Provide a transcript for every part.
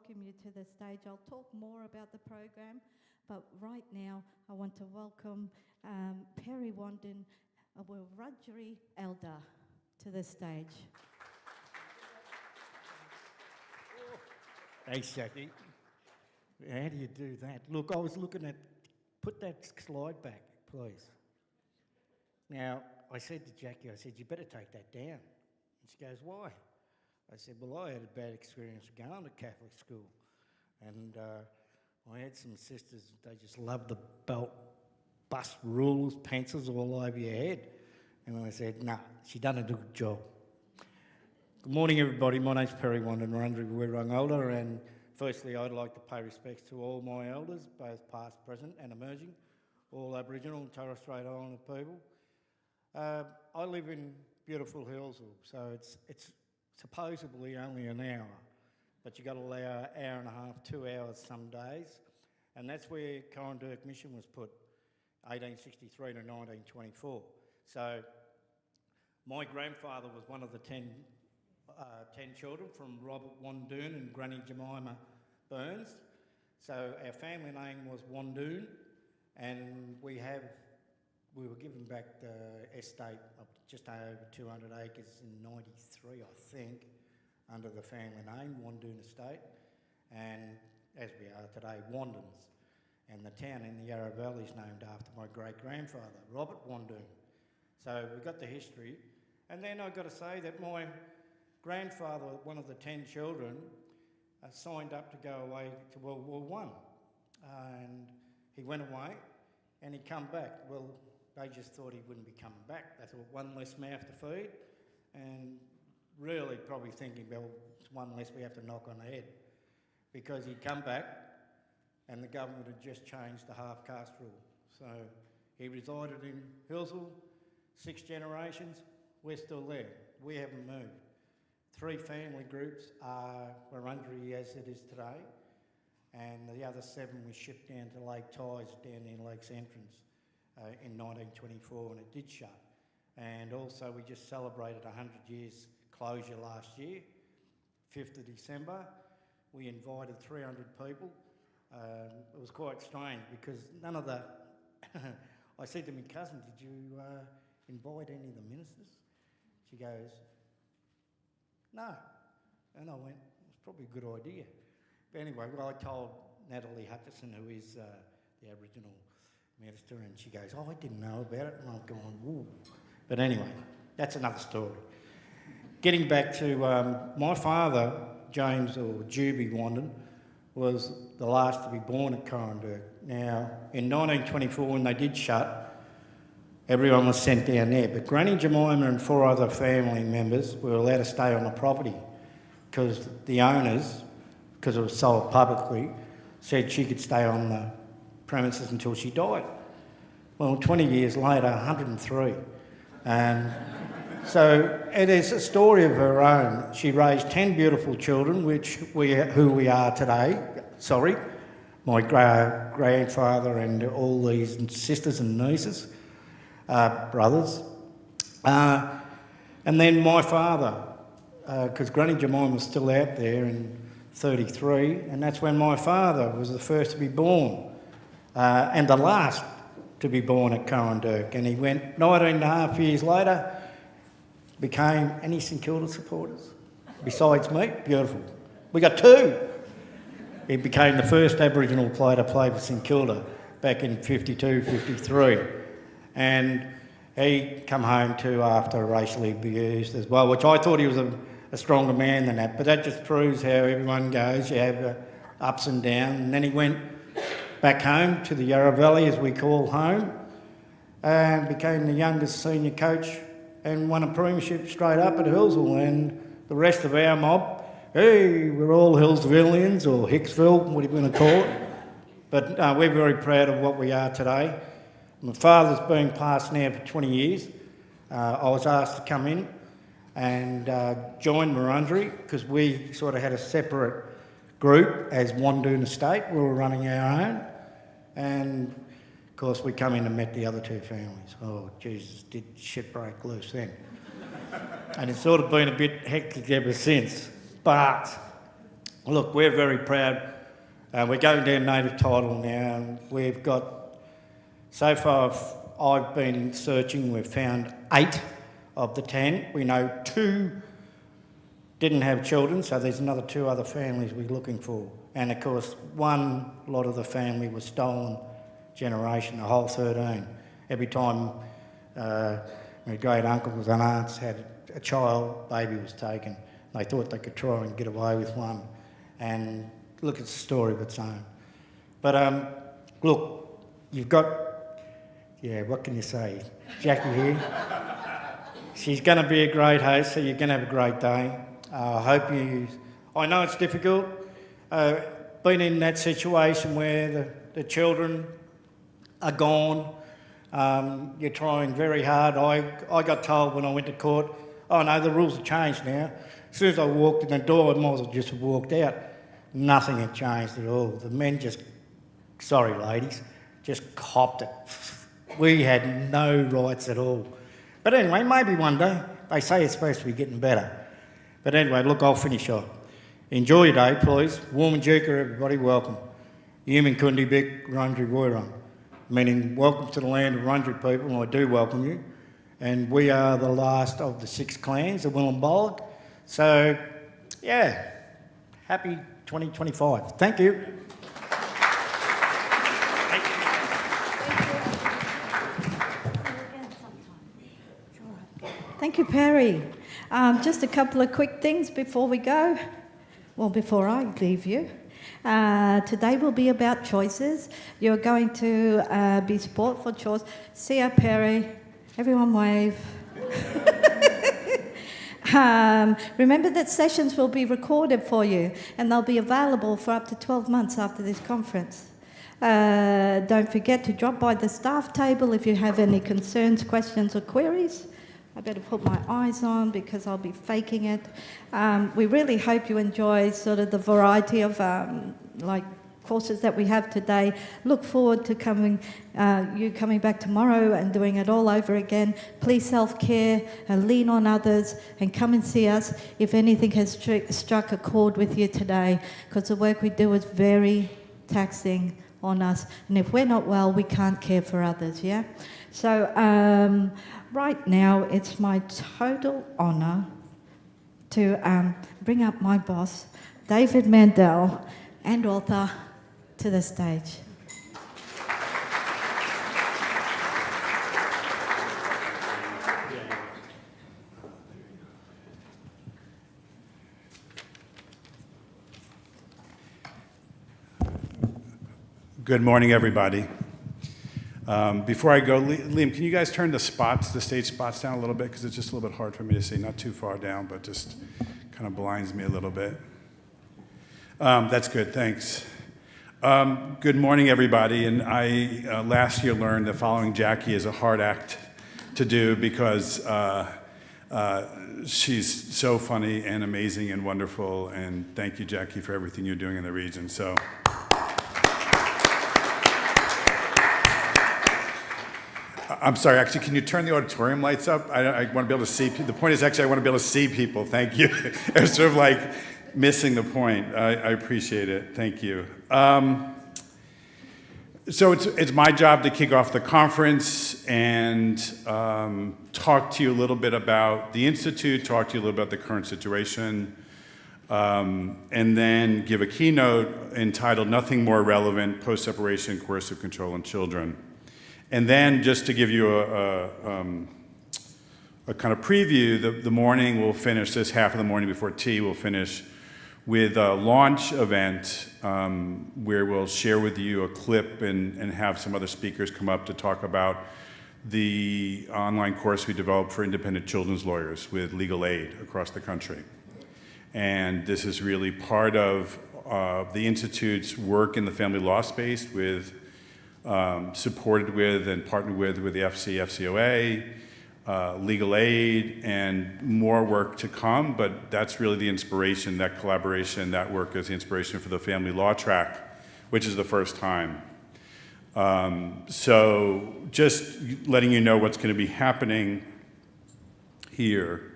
welcome you to the stage. I'll talk more about the program, but right now I want to welcome Perry Wandin, a Wiradjuri elder, to the stage. Thanks, Jackie. How do you do that? Look, I was looking at... Put that slide back, please. Now, I said to Jackie, I said, you better take that down. And she goes, why? I said, well, I had a bad experience going to Catholic school. And I had some sisters, they just loved the belt, bust rulers, pencils all over your head. And I said, nah, she done a good job. Good morning, everybody. My name's Perry Wandin, Wurundjeri Elder, and firstly, I'd like to pay respects to all my elders, both past, present and emerging, all Aboriginal and Torres Strait Islander people. I live in beautiful Hillsville, so it's supposedly only an hour, but you've got to allow an hour and a half, 2 hours some days, and that's where Coercive Mission was put, 1863 to 1924. So my grandfather was one of the 10 children from Robert Wandoon and Granny Jemima Burns. So our family name was Wandoon, and we were given back the estate of just over 200 acres in 93, I think, under the family name, Wandoon Estate, and as we are today, Wandins. And the town in the Yarra Valley is named after my great-grandfather, Robert Wandoon. So we've got the history. And then I've got to say that my grandfather, one of the 10 children, signed up to go away to World War I. And he went away and he come back. Well, they just thought he wouldn't be coming back. They thought one less mouth to feed, and really probably thinking, well, it's one less we have to knock on the head. Because he'd come back and the government had just changed the half-caste rule. So he resided in Hillsville, 6 generations. We're still there. We haven't moved. 3 family groups are Wurundjeri as it is today, and the other 7 we shipped down to Lake Tyes, down near Lake's entrance in 1924, and it did shut. And also we just celebrated 100 years closure last year, 5th of December. We invited 300 people. It was quite strange because none of the... I said to my cousin, did you invite any of the ministers? She goes, no. And I went, it's probably a good idea. But anyway, well, I told Natalie Hutchison, who is the Aboriginal minister, and she goes, oh, I didn't know about it. And I'm going, woo. But anyway, that's another story. Getting back to my father, James, or Juby Wandin, was the last to be born at Coercive. Now, in 1924, when they did shut, everyone was sent down there, but Granny Jemima and 4 other family members were allowed to stay on the property because the owners, because it was sold publicly, said she could stay on the premises until she died. Well, 20 years later, 103. And so it is a story of her own. She raised 10 beautiful children, who we are today. Sorry, my grandfather and all these sisters and nieces. Brothers. And then my father, because Granny Jemima was still out there in 33, and that's when my father was the first to be born and the last to be born at Coercive. And he went 19 and a half years later, became any St Kilda supporters? Besides me? Beautiful. We got 2. He became the first Aboriginal player to play for St Kilda back in 52, 53. And he come home too after racially abused as well, which I thought he was a stronger man than that. But that just proves how everyone goes. You have ups and downs. And then he went back home to the Yarra Valley, as we call home, and became the youngest senior coach and won a premiership straight up at Hillsville. And the rest of our mob, hey, we're all Hillsvillians or Hicksville, what are you going to call it? But we're very proud of what we are today. My father's been passed now for 20 years. I was asked to come in and join Wurundjeri because we sort of had a separate group as Wandoon Estate. We were running our own. And, of course, we come in and met the other 2 families. Oh, Jesus, did shit break loose then. And it's sort of been a bit hectic ever since. But look, we're very proud. We're going down native title now. We've got, so far I've been searching, we've found 8 of the 10. We know 2 didn't have children, so there's another 2 other families we're looking for. And of course, one lot of the family was stolen generation, the whole 13. Every time my great uncles and aunts had a child, baby was taken. They thought they could try and get away with one. And look, it's a story of its own. But look, you've got, yeah, what can you say? Jackie here. She's going to be a great host, so you're going to have a great day. I know it's difficult. Been in that situation where the children are gone. You're trying very hard. I got told when I went to court, oh no, the rules have changed now. As soon as I walked in the door, I might as well just have walked out. Nothing had changed at all. The men just, sorry ladies, just copped it. We had no rights at all. But anyway, maybe one day. They say it's supposed to be getting better. But anyway, look, I'll finish off. Enjoy your day, please. Warminjeka, everybody, welcome. Yumin Kundi Bik, Rundri Woiran. Meaning, welcome to the land of Rundri people, and I do welcome you. And we are the last of the 6 clans of Willenbolg. So, yeah, happy 2025. Thank you. Thank you, Perry. Just a couple of quick things before we go. Well, before I leave you. Today will be about choices. You're going to be sport for choice. See ya, Perry. Everyone wave. Remember that sessions will be recorded for you and they'll be available for up to 12 months after this conference. Don't forget to drop by the staff table if you have any concerns, questions or queries. I better put my eyes on because I'll be faking it. We really hope you enjoy sort of the variety of courses that we have today. Look forward to you coming back tomorrow and doing it all over again. Please self-care and lean on others and come and see us if anything has struck a chord with you today, because the work we do is very taxing on us. And if we're not well, we can't care for others, yeah? So right now, it's my total honour to bring up my boss, David Mandel, and author, to the stage. Good morning, everybody. Before I go, Liam, can you guys turn the stage spots down a little bit? Because it's just a little bit hard for me to see. Not too far down, but just kind of blinds me a little bit. That's good, thanks. Good morning, everybody. And I last year learned that following Jackie is a hard act to do because she's so funny and amazing and wonderful. And thank you, Jackie, for everything you're doing in the region. So. I'm sorry, actually, can you turn the auditorium lights up? I want to be able to see people. The point is actually I want to be able to see people. Thank you. I was sort of like missing the point. I appreciate it. Thank you. So it's my job to kick off the conference and talk to you a little bit about the Institute, talk to you a little bit about the current situation, and then give a keynote entitled Nothing More Relevant, Post-Separation Coercive Control in Children. And then just to give you a kind of preview, the morning will finish, this half of the morning before tea, we'll finish with a launch event where we'll share with you a clip and have some other speakers come up to talk about the online course we developed for independent children's lawyers with legal aid across the country. And this is really part of the Institute's work in the family law space with supported with and partnered with the FCOA, legal aid, and more work to come, but that's really the inspiration, that collaboration, that work is the inspiration for the family law track, which is the first time. So just letting you know what's going to be happening here.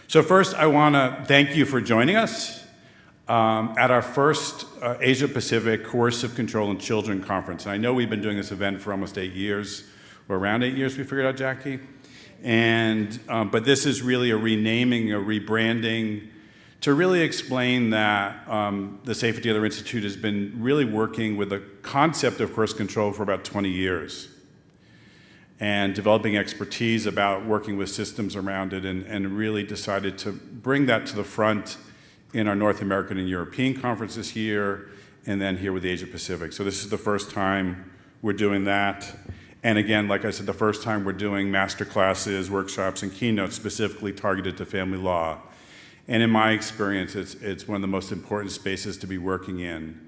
So first, I want to thank you for joining us. at our first Asia Pacific Coercive Control in Children Conference. And I know we've been doing this event for almost 8 years, or around 8 years, we figured out, Jackie. And, but this is really a renaming, a rebranding, to really explain that the Safer Together Institute has been really working with the concept of coercive control for about 20 years and developing expertise about working with systems around it, and really decided to bring that to the front in our North American and European conference this year, and then here with the Asia Pacific. So this is the first time we're doing that. And again, like I said, the first time we're doing master classes, workshops, and keynotes specifically targeted to family law. And in my experience, it's one of the most important spaces to be working in.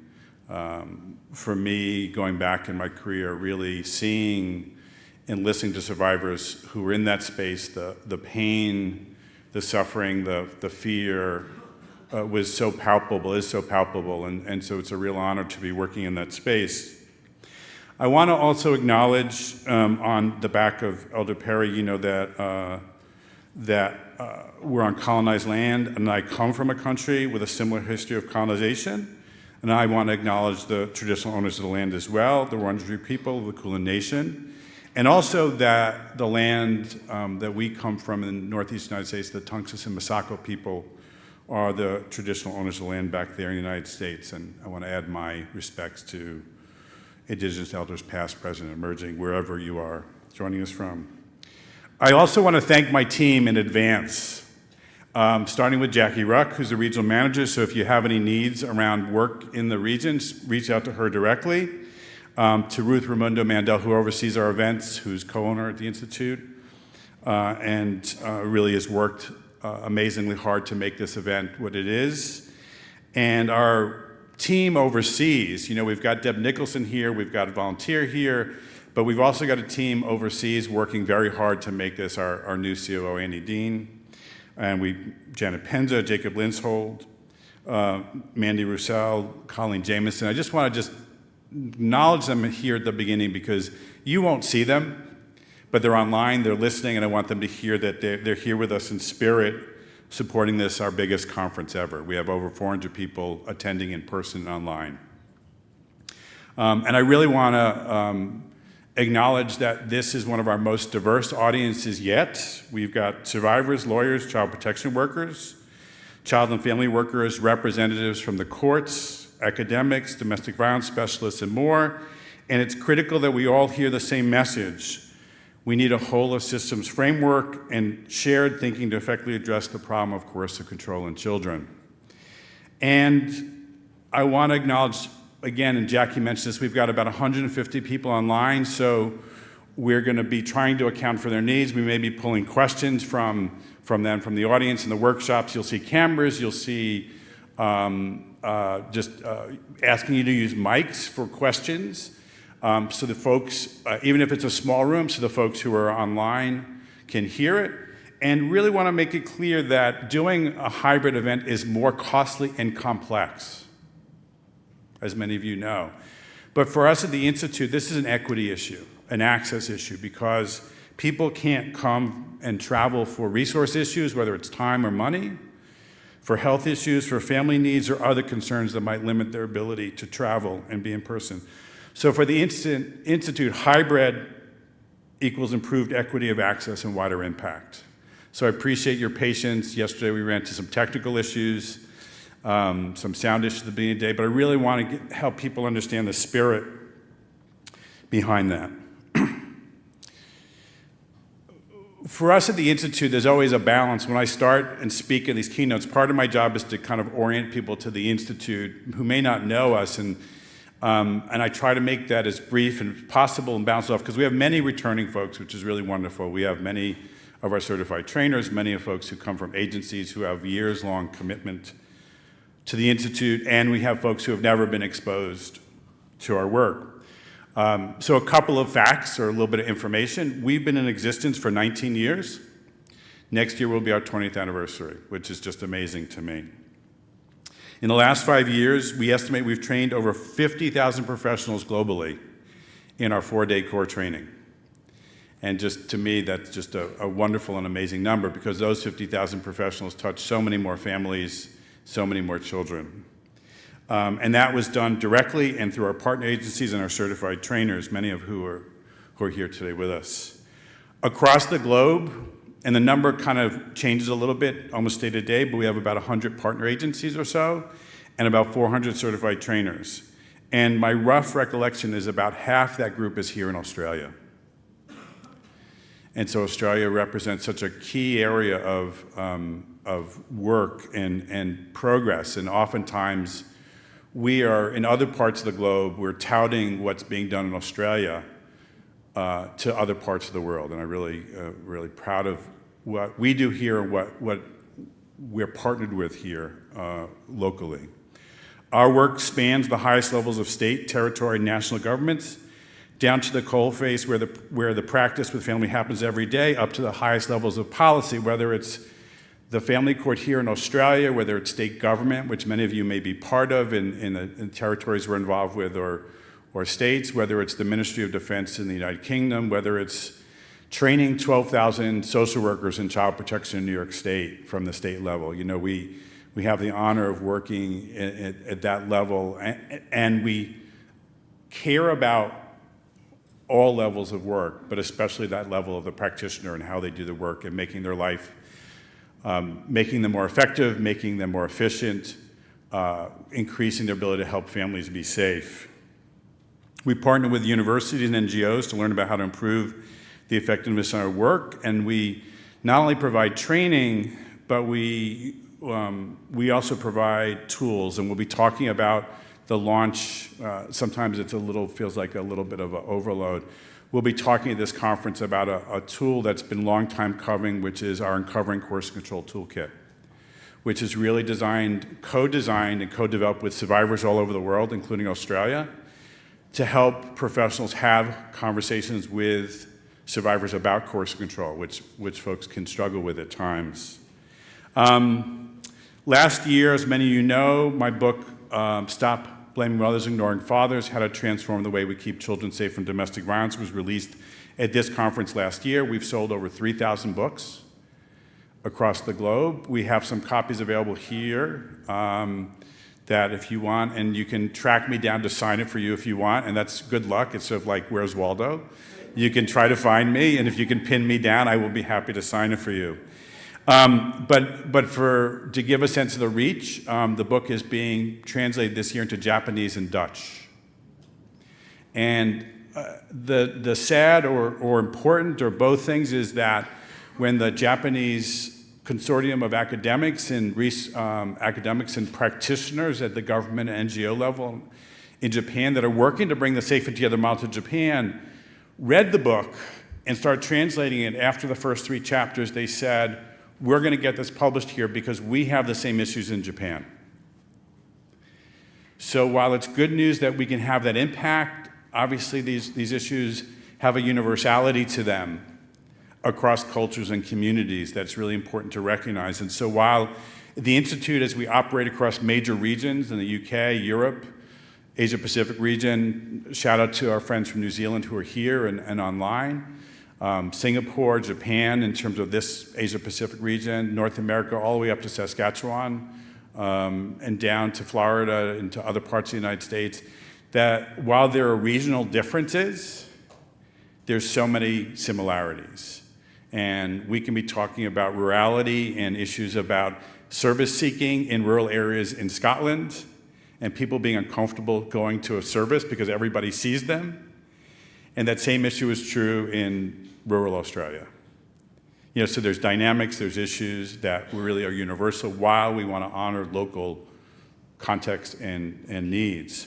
For me, going back in my career, really seeing and listening to survivors who were in that space, the pain, the suffering, the fear was so palpable, is so palpable, and so it's a real honor to be working in that space. I want to also acknowledge on the back of Elder Perry, you know, that we're on colonized land, and I come from a country with a similar history of colonization, and I want to acknowledge the traditional owners of the land as well, the Wurundjeri people, the Kulin Nation, and also that the land that we come from in the Northeast United States, the Tungus and Masako people, are the traditional owners of the land back there in the United States, and I want to add my respects to Indigenous elders past, present, and emerging, wherever you are joining us from. I also want to thank my team in advance, starting with Jackie Ruck, who's the regional manager, so if you have any needs around work in the regions, reach out to her directly. To Ruth Raimundo Mandel, who oversees our events, who's co-owner at the Institute, and really has worked amazingly hard to make this event what it is. And our team overseas, you know, we've got Deb Nicholson here, we've got a volunteer here, but we've also got a team overseas working very hard to make this our new COO, Andy Dean, and Janet Penza, Jacob Linshold, Mandy Roussel, Colleen Jameson. I just want to acknowledge them here at the beginning because you won't see them, but they're online, they're listening, and I want them to hear that they're here with us in spirit, supporting this, our biggest conference ever. We have over 400 people attending in person and online. And I really want to acknowledge that this is one of our most diverse audiences yet. We've got survivors, lawyers, child protection workers, child and family workers, representatives from the courts, academics, domestic violence specialists, and more. And it's critical that we all hear the same message. We need a whole of systems framework and shared thinking to effectively address the problem of coercive control in children. And I want to acknowledge, again, and Jackie mentioned this, we've got about 150 people online, so we're going to be trying to account for their needs. We may be pulling questions from them, from the audience in the workshops. You'll see cameras, you'll see asking you to use mics for questions. So the folks, even if it's a small room, so the folks who are online can hear it. And really want to make it clear that doing a hybrid event is more costly and complex, as many of you know. But for us at the Institute, this is an equity issue, an access issue, because people can't come and travel for resource issues, whether it's time or money, for health issues, for family needs, or other concerns that might limit their ability to travel and be in person. So for the Institute, hybrid equals improved equity of access and wider impact. So I appreciate your patience. Yesterday we ran into some technical issues, some sound issues at the beginning of the day, but I really want to help people understand the spirit behind that. For us at the Institute, there's always a balance. When I start and speak in these keynotes, part of my job is to kind of orient people to the Institute who may not know us, and I try to make that as brief as possible and bounce off, because we have many returning folks, which is really wonderful. We have many of our certified trainers, many of folks who come from agencies who have years-long commitment to the Institute, and we have folks who have never been exposed to our work. So a couple of facts or a little bit of information. We've been in existence for 19 years. Next year will be our 20th anniversary, which is just amazing to me. In the last 5 years, we estimate we've trained over 50,000 professionals globally in our 4-day core training. And just to me, that's just a wonderful and amazing number, because those 50,000 professionals touch so many more families, so many more children. And that was done directly and through our partner agencies and our certified trainers, many of who are here today with us. Across the globe, and the number kind of changes a little bit almost day to day, but we have about 100 partner agencies or so, and about 400 certified trainers. And my rough recollection is about half that group is here in Australia. And so Australia represents such a key area of work and progress, and oftentimes we are, in other parts of the globe, we're touting what's being done in Australia to other parts of the world, and I'm really proud of what we do here and what we're partnered with here locally. Our work spans the highest levels of state, territory, and national governments, down to the coalface where the practice with family happens every day, up to the highest levels of policy, whether it's the family court here in Australia, whether it's state government, which many of you may be part of in the territories we're involved with, or states, whether it's the Ministry of Defense in the United Kingdom, whether it's training 12,000 social workers in child protection in New York State from the state level. You know, we have the honor of working at that level, and we care about all levels of work, but especially that level of the practitioner and how they do the work and making their life, making them more effective, making them more efficient, increasing their ability to help families be safe. We partner with universities and NGOs to learn about how to improve the effectiveness of our work, and we not only provide training, but we also provide tools, and we'll be talking about the launch. Sometimes feels like a little bit of an overload. We'll be talking at this conference about a tool that's been long time coming, which is our Uncovering Coercive Control Toolkit, which is really co-designed and co-developed with survivors all over the world, including Australia, to help professionals have conversations with survivors about coercive control, which folks can struggle with at times. Last year, as many of you know, my book, Stop Blaming Mothers, Ignoring Fathers, How to Transform the Way We Keep Children Safe from Domestic Violence, was released at this conference last year. We've sold over 3,000 books across the globe. We have some copies available here that if you want, and you can track me down to sign it for you if you want, and that's good luck. It's sort of like, where's Waldo? You can try to find me, and if you can pin me down, I will be happy to sign it for you. But to give a sense of the reach, the book is being translated this year into Japanese and Dutch. And the sad or important, or both things, is that when the Japanese consortium of academics and practitioners at the government and NGO level in Japan that are working to bring the Safe and Together model to Japan read the book and started translating it, after the first 3 chapters, they said, we're going to get this published here because we have the same issues in Japan. So while it's good news that we can have that impact, obviously these issues have a universality to them across cultures and communities that's really important to recognize. And so while the Institute, as we operate across major regions in the UK, Europe, Asia Pacific region, shout out to our friends from New Zealand who are here and online, Singapore, Japan, in terms of this Asia Pacific region, North America, all the way up to Saskatchewan, and down to Florida and to other parts of the United States, that while there are regional differences, there's so many similarities. And we can be talking about rurality and issues about service seeking in rural areas in Scotland, and people being uncomfortable going to a service because everybody sees them. And that same issue is true in rural Australia. You know, so there's dynamics, there's issues that really are universal while we want to honor local context and needs.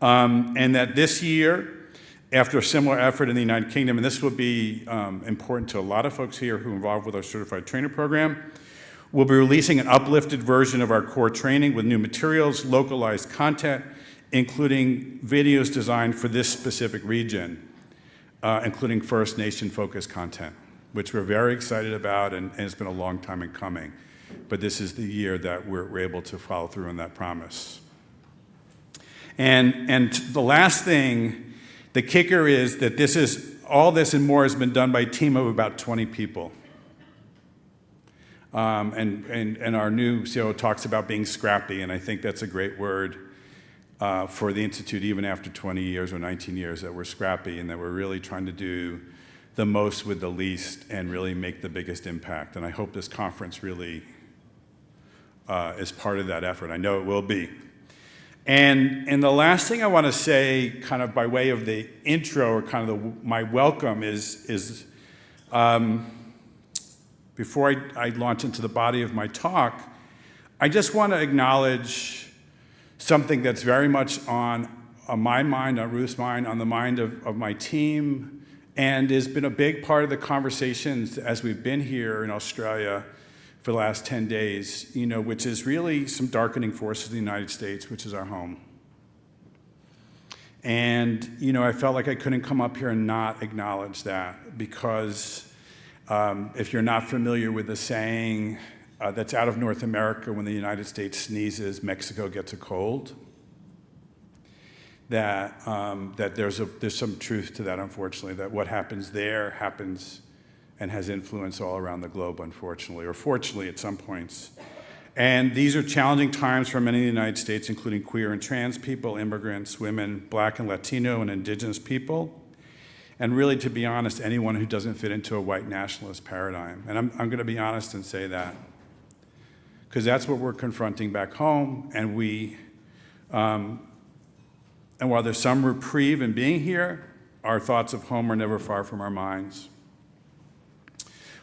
And that this year, after a similar effort in the United Kingdom, and this will be important to a lot of folks here who are involved with our certified trainer program, we'll be releasing an uplifted version of our core training with new materials, localized content, including videos designed for this specific region, including First Nation-focused content, which we're very excited about, and it's been a long time in coming. But this is the year that we're able to follow through on that promise. And the last thing, the kicker is that all this and more has been done by a team of about 20 people. And our new CEO talks about being scrappy, and I think that's a great word for the Institute, even after 20 years or 19 years, that we're scrappy and that we're really trying to do the most with the least and really make the biggest impact. And I hope this conference really is part of that effort. I know it will be. And the last thing I want to say, kind of by way of the intro or kind of my welcome is before I launch into the body of my talk, I just want to acknowledge something that's very much on my mind, on Ruth's mind, on the mind of my team, and has been a big part of the conversations as we've been here in Australia for the last 10 days, which is really some darkening forces in the United States, which is our home. And, I felt like I couldn't come up here and not acknowledge that, because if you're not familiar with the saying that's out of North America, when the United States sneezes, Mexico gets a cold, that there's some truth to that, unfortunately, that what happens there happens and has influence all around the globe, unfortunately, or fortunately at some points. And these are challenging times for many in the United States, including queer and trans people, immigrants, women, Black and Latino and Indigenous people, and really, to be honest, anyone who doesn't fit into a white nationalist paradigm. And I'm going to be honest and say that, because that's what we're confronting back home. And and while there's some reprieve in being here, our thoughts of home are never far from our minds.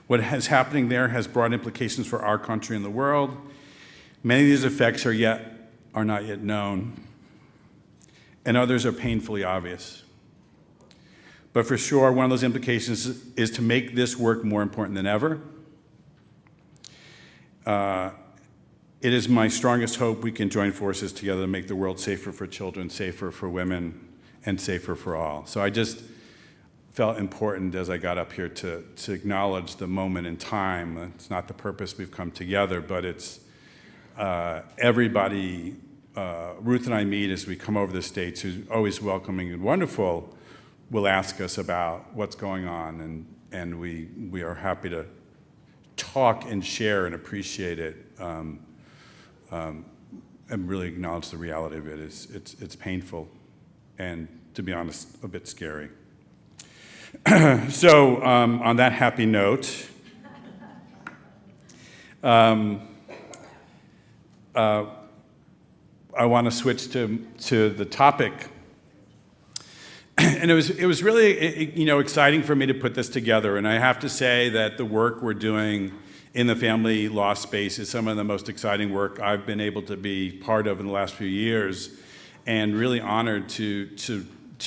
What is happening there has broad implications for our country and the world. Many of these effects are not yet known, and others are painfully obvious. But for sure, one of those implications is to make this work more important than ever. It is my strongest hope we can join forces together to make the world safer for children, safer for women, and safer for all. So I just felt important as I got up here to acknowledge the moment in time. It's not the purpose we've come together, but it's everybody Ruth and I meet as we come over the States, who's always welcoming and wonderful, will ask us about what's going on, and we are happy to talk and share and appreciate it, and really acknowledge the reality of it. It's painful, and to be honest, a bit scary. So on that happy note, I want to switch to the topic. And it was really exciting for me to put this together. And I have to say that the work we're doing in the family law space is some of the most exciting work I've been able to be part of in the last few years, and really honored to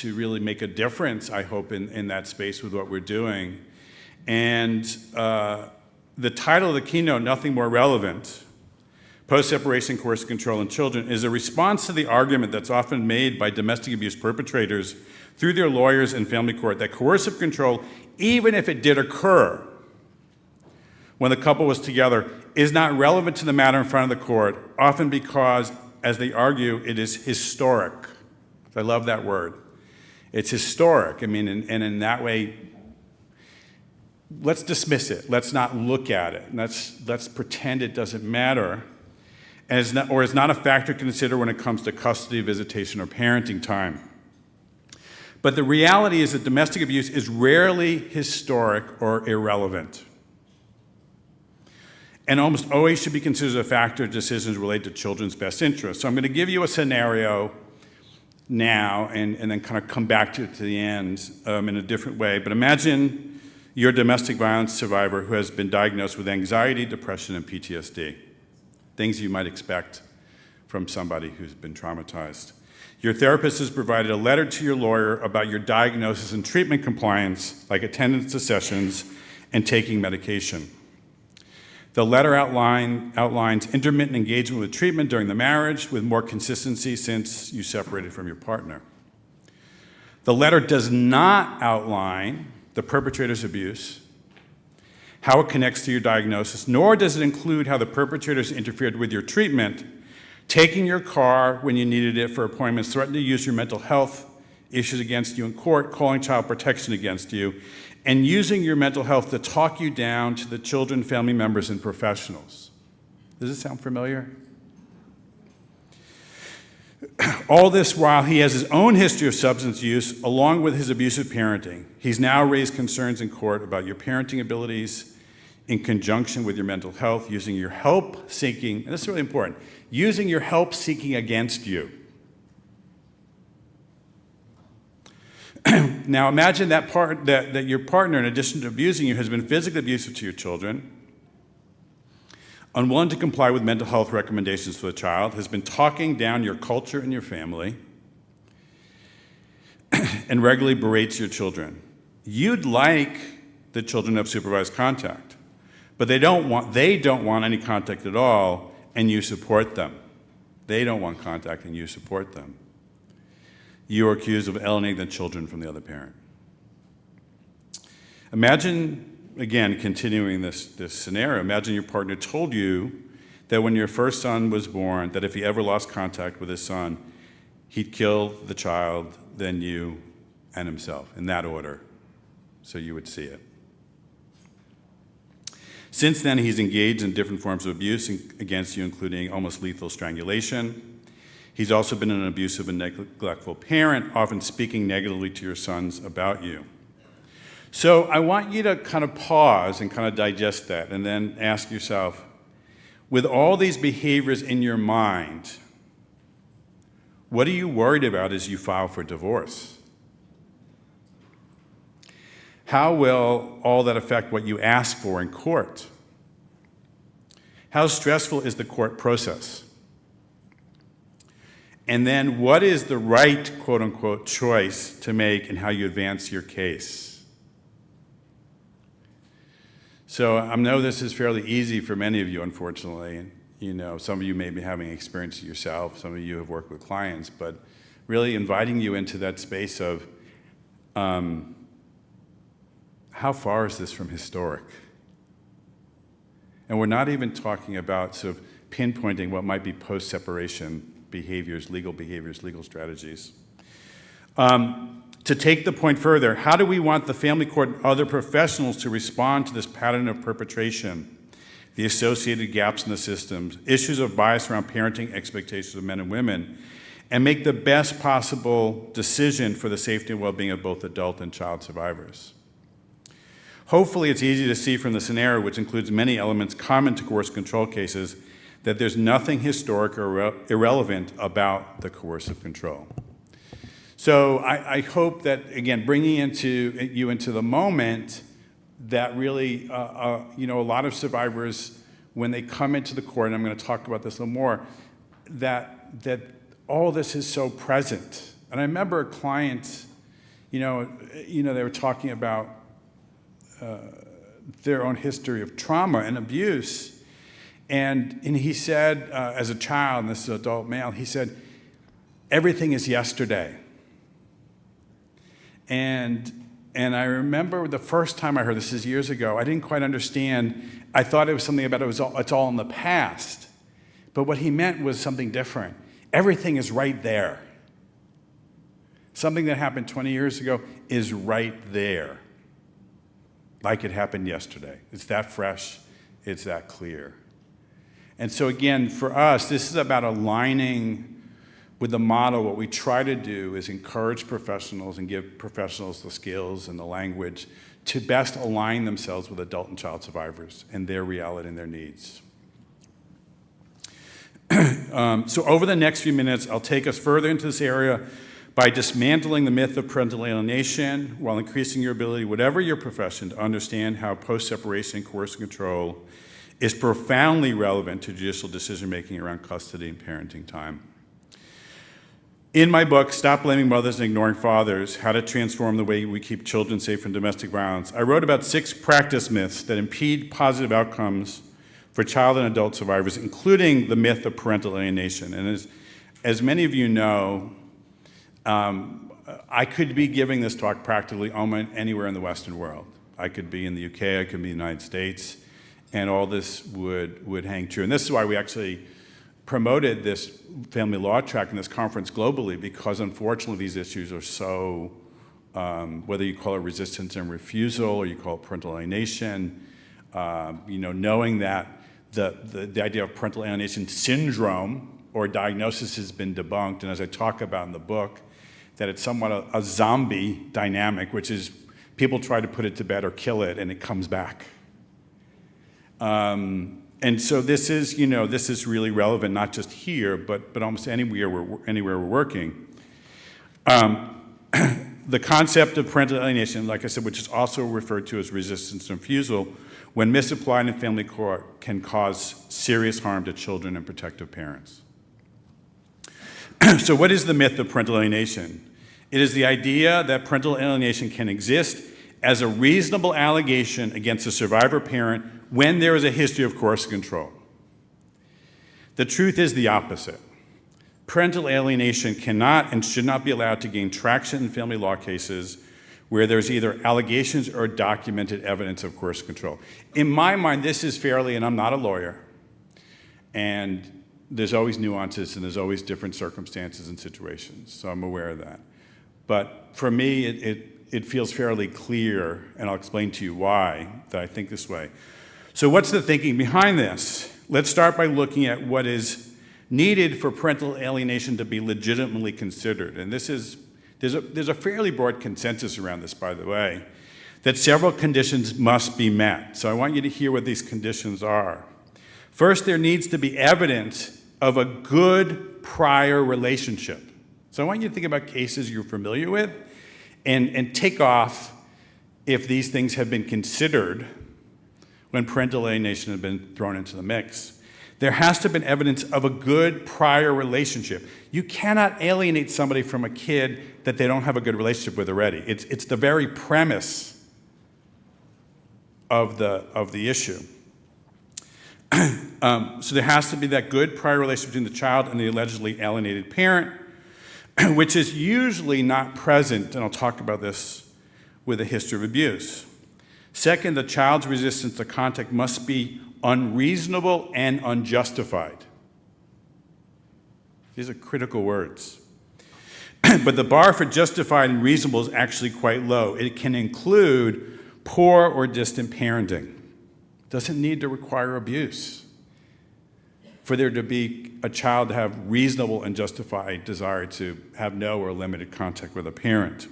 really make a difference, I hope, in that space with what we're doing. And the title of the keynote, Nothing More Relevant, Post-Separation Coercive Control in Children, is a response to the argument that's often made by domestic abuse perpetrators through their lawyers in family court that coercive control, even if it did occur when the couple was together, is not relevant to the matter in front of the court, often because, as they argue, it is historic. I love that word. It's historic. I mean, and in that way, let's dismiss it. Let's not look at it. Let's pretend it doesn't matter, is not a factor to consider when it comes to custody, visitation, or parenting time. But the reality is that domestic abuse is rarely historic or irrelevant, and almost always should be considered a factor of decisions related to children's best interests. So I'm going to give you a scenario now and then kind of come back to it to the end in a different way. But imagine you're a domestic violence survivor who has been diagnosed with anxiety, depression, and PTSD, things you might expect from somebody who's been traumatized. Your therapist has provided a letter to your lawyer about your diagnosis and treatment compliance, like attendance to sessions and taking medication. The letter outlines intermittent engagement with treatment during the marriage with more consistency since you separated from your partner. The letter does not outline the perpetrator's abuse, how it connects to your diagnosis, nor does it include how the perpetrators interfered with your treatment, taking your car when you needed it for appointments, threatened to use your mental health issues against you in court, calling child protection against you, and using your mental health to talk you down to the children, family members, and professionals. Does this sound familiar? All this while he has his own history of substance use along with his abusive parenting. He's now raised concerns in court about your parenting abilities in conjunction with your mental health, using your help seeking, and this is really important, using your help seeking against you. Now imagine that your partner, in addition to abusing you, has been physically abusive to your children, unwilling to comply with mental health recommendations for the child, has been talking down your culture and your family, and regularly berates your children. You'd like the children to have supervised contact, but they don't want any contact at all, and you support them. They don't want contact, and you support them. You are accused of alienating the children from the other parent. Imagine, again, continuing this scenario, imagine your partner told you that when your first son was born, that if he ever lost contact with his son, he'd kill the child, then you, and himself, in that order, so you would see it. Since then, he's engaged in different forms of abuse against you, including almost lethal strangulation. He's also been an abusive and neglectful parent, often speaking negatively to your sons about you. So I want you to kind of pause and kind of digest that and then ask yourself, with all these behaviors in your mind, what are you worried about as you file for divorce? How will all that affect what you ask for in court? How stressful is the court process? And then what is the right, quote unquote, choice to make in how you advance your case? So I know this is fairly easy for many of you, unfortunately. And, some of you may be having experience yourself, some of you have worked with clients, but really inviting you into that space of how far is this from historic? And we're not even talking about sort of pinpointing what might be post-separation behaviors, legal strategies. To take the point further, how do we want the family court and other professionals to respond to this pattern of perpetration, the associated gaps in the systems, issues of bias around parenting expectations of men and women, and make the best possible decision for the safety and well-being of both adult and child survivors? Hopefully it's easy to see from the scenario, which includes many elements common to coercive control cases, that there's nothing historic or irrelevant about the coercive control. So I hope that, again, bringing you into the moment, that really, a lot of survivors, when they come into the court, and I'm going to talk about this a little more, that all this is so present. And I remember a client, they were talking about their own history of trauma and abuse. And he said, as a child, and this is an adult male, he said, everything is yesterday. And I remember the first time I heard this is years ago, I didn't quite understand. I thought it was something about it's all in the past. But what he meant was something different. Everything is right there. Something that happened 20 years ago is right there, like it happened yesterday. It's that fresh, it's that clear. And so again, for us, this is about aligning with the model. What we try to do is encourage professionals and give professionals the skills and the language to best align themselves with adult and child survivors and their reality and their needs. So over the next few minutes, I'll take us further into this area by dismantling the myth of parental alienation while increasing your ability, whatever your profession, to understand how post-separation coercive control is profoundly relevant to judicial decision-making around custody and parenting time. In my book, Stop Blaming Mothers and Ignoring Fathers, How to Transform the Way We Keep Children Safe from Domestic Violence, I wrote about 6 practice myths that impede positive outcomes for child and adult survivors, including the myth of parental alienation. And as many of you know, I could be giving this talk practically almost anywhere in the Western world. I could be in the UK, I could be in the United States, and all this would hang true. And this is why we actually promoted this family law track in this conference globally because unfortunately these issues are so, whether you call it resistance and refusal or you call it parental alienation, knowing that the idea of parental alienation syndrome or diagnosis has been debunked, and as I talk about in the book, that it's somewhat a zombie dynamic, which is people try to put it to bed or kill it and it comes back. And so this is really relevant, not just here, but almost anywhere we're working. The concept of parental alienation, like I said, which is also referred to as resistance and refusal, when misapplied in family court, can cause serious harm to children and protective parents. So what is the myth of parental alienation? It is the idea that parental alienation can exist as a reasonable allegation against a survivor parent when there is a history of coercive control. The truth is the opposite. Parental alienation cannot and should not be allowed to gain traction in family law cases where there's either allegations or documented evidence of coercive control. In my mind, this is fairly, and I'm not a lawyer, and there's always nuances and there's always different circumstances and situations, so I'm aware of that. But for me, it feels fairly clear, and I'll explain to you why, that I think this way. So what's the thinking behind this? Let's start by looking at what is needed for parental alienation to be legitimately considered. And there's a fairly broad consensus around this, by the way, that several conditions must be met. So I want you to hear what these conditions are. First, there needs to be evidence of a good prior relationship. So I want you to think about cases you're familiar with and take off if these things have been considered when parental alienation has been thrown into the mix. There has to have been evidence of a good prior relationship. You cannot alienate somebody from a kid that they don't have a good relationship with already. It's the very premise of the issue. So there has to be that good prior relationship between the child and the allegedly alienated parent, which is usually not present, and I'll talk about this, with a history of abuse. Second, the child's resistance to contact must be unreasonable and unjustified. These are critical words. But the bar for justified and reasonable is actually quite low. It can include poor or distant parenting. It doesn't need to require abuse for there to be a child to have reasonable and justified desire to have no or limited contact with a parent.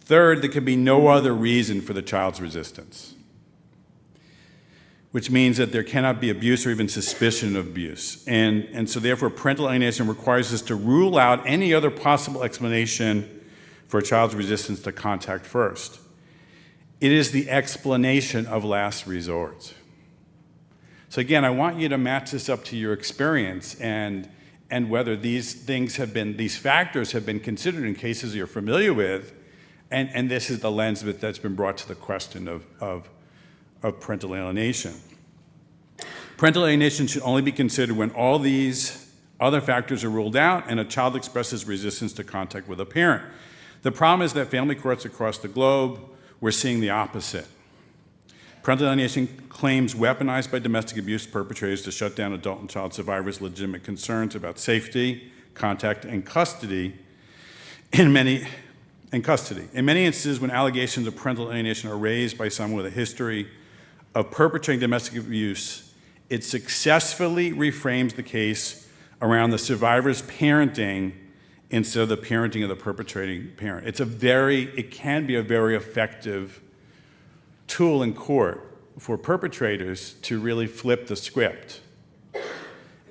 Third, there can be no other reason for the child's resistance, which means that there cannot be abuse or even suspicion of abuse. And so therefore, parental alienation requires us to rule out any other possible explanation for a child's resistance to contact first. It is the explanation of last resort. So again, I want you to match this up to your experience and whether these factors have been considered in cases you're familiar with, and this is the lens that's been brought to the question of parental alienation. Parental alienation should only be considered when all these other factors are ruled out and a child expresses resistance to contact with a parent. The problem is that family courts across the globe, we're seeing the opposite. Parental alienation claims weaponized by domestic abuse perpetrators to shut down adult and child survivors' legitimate concerns about safety, contact, and custody. In many instances, when allegations of parental alienation are raised by someone with a history of perpetrating domestic abuse, it successfully reframes the case around the survivor's parenting instead of the parenting of the perpetrating parent. It can be a very effective tool in court for perpetrators to really flip the script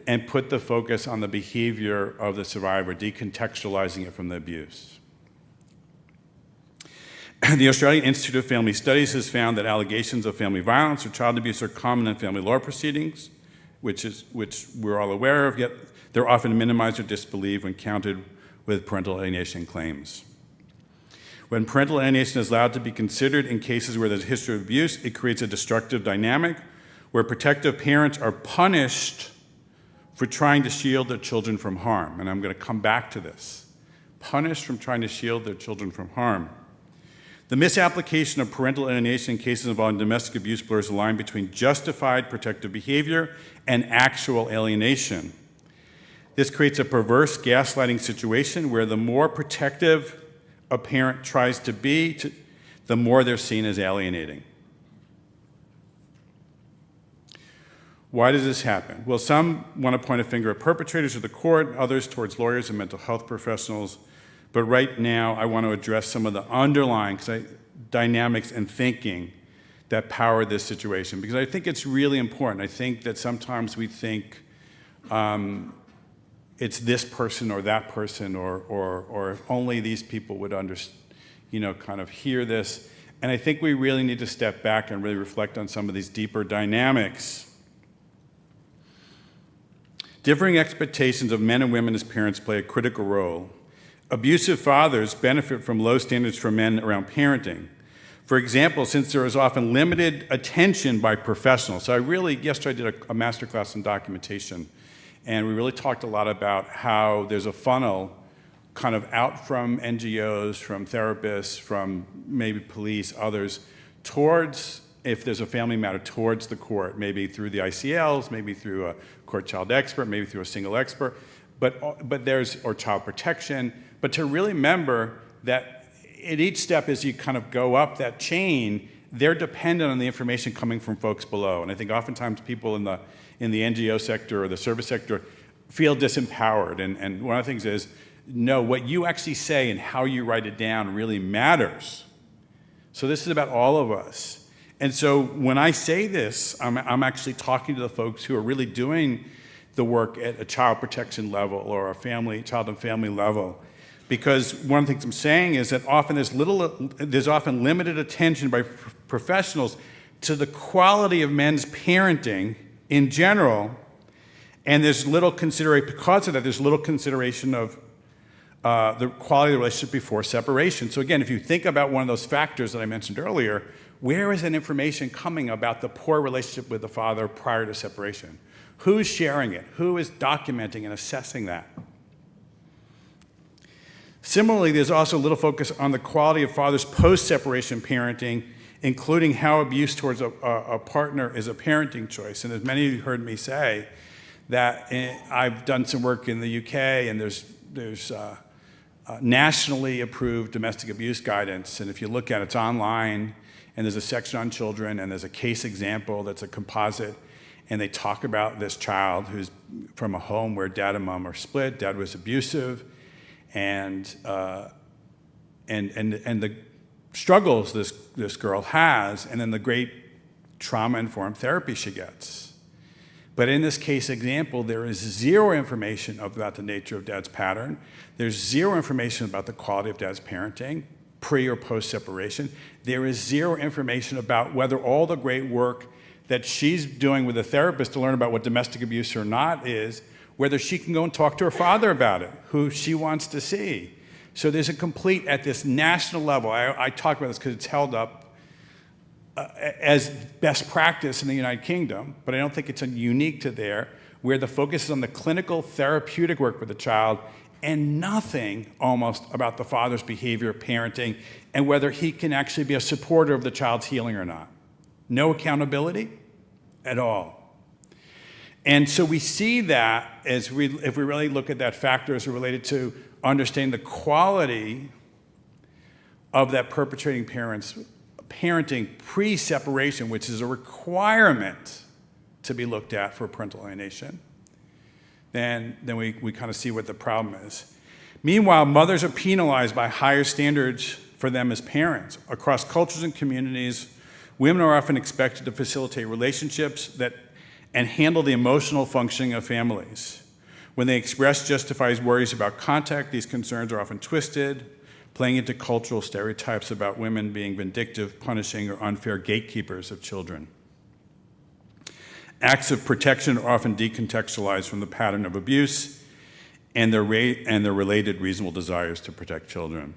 and put the focus on the behavior of the survivor, decontextualizing it from the abuse. The Australian Institute of Family Studies has found that allegations of family violence or child abuse are common in family law proceedings, which we're all aware of, yet they're often minimized or disbelieved when counted with parental alienation claims. When parental alienation is allowed to be considered in cases where there's a history of abuse, it creates a destructive dynamic where protective parents are punished for trying to shield their children from harm. And I'm going to come back to this. Punished from trying to shield their children from harm. The misapplication of parental alienation in cases involving domestic abuse blurs the line between justified protective behavior and actual alienation. This creates a perverse gaslighting situation where the more protective a parent tries to be, the more they're seen as alienating. Why does this happen? Well, some want to point a finger at perpetrators or the court, others towards lawyers and mental health professionals. But right now, I want to address some of the underlying dynamics and thinking that power this situation, because I think it's really important. I think that sometimes we think it's this person or that person, or if only these people would kind of hear this. And I think we really need to step back and really reflect on some of these deeper dynamics. Differing expectations of men and women as parents play a critical role. Abusive fathers benefit from low standards for men around parenting. For example, since there is often limited attention by professionals. So yesterday I did a masterclass in documentation, and we really talked a lot about how there's a funnel kind of out from NGOs, from therapists, from maybe police, others, towards, if there's a family matter, towards the court, maybe through the ICLs, maybe through a court child expert, maybe through a single expert, or child protection. But to really remember that at each step as you kind of go up that chain, they're dependent on the information coming from folks below. And I think oftentimes people in the NGO sector or the service sector feel disempowered. And one of the things is, no, what you actually say and how you write it down really matters. So this is about all of us. And so when I say this, I'm actually talking to the folks who are really doing the work at a child protection level or a child and family level. Because one of the things I'm saying is that often there's often limited attention by professionals to the quality of men's parenting in general, and there's little consideration, because of that, there's little consideration of the quality of the relationship before separation. So again, if you think about one of those factors that I mentioned earlier, where is that information coming about the poor relationship with the father prior to separation? Who's sharing it? Who is documenting and assessing that? Similarly, there's also little focus on the quality of fathers' post-separation parenting, including how abuse towards a partner is a parenting choice. And as many of you heard me say, that I've done some work in the UK, and there's nationally approved domestic abuse guidance. And if you look at it, it's online, and there's a section on children, and there's a case example that's a composite. And they talk about this child who's from a home where dad and mom are split, dad was abusive, and the struggles this girl has, and then the great trauma-informed therapy she gets. But in this case example, there is zero information about the nature of dad's pattern. There's zero information about the quality of dad's parenting, pre or post-separation. There is zero information about whether all the great work that she's doing with a therapist to learn about what domestic abuse or not is, whether she can go and talk to her father about it, who she wants to see. So there's a complete, at this national level, I talk about this because it's held up as best practice in the United Kingdom, but I don't think it's unique to there, where the focus is on the clinical therapeutic work with the child and nothing almost about the father's behavior, parenting, and whether he can actually be a supporter of the child's healing or not. No accountability at all. And so we see that if we really look at that factor as related to understanding the quality of that perpetrating parent's parenting pre-separation, which is a requirement to be looked at for parental alienation, then we kind of see what the problem is. Meanwhile, mothers are penalized by higher standards for them as parents. Across cultures and communities, women are often expected to facilitate relationships and handle the emotional functioning of families. When they express justified worries about contact, these concerns are often twisted, playing into cultural stereotypes about women being vindictive, punishing, or unfair gatekeepers of children. Acts of protection are often decontextualized from the pattern of abuse and their related reasonable desires to protect children.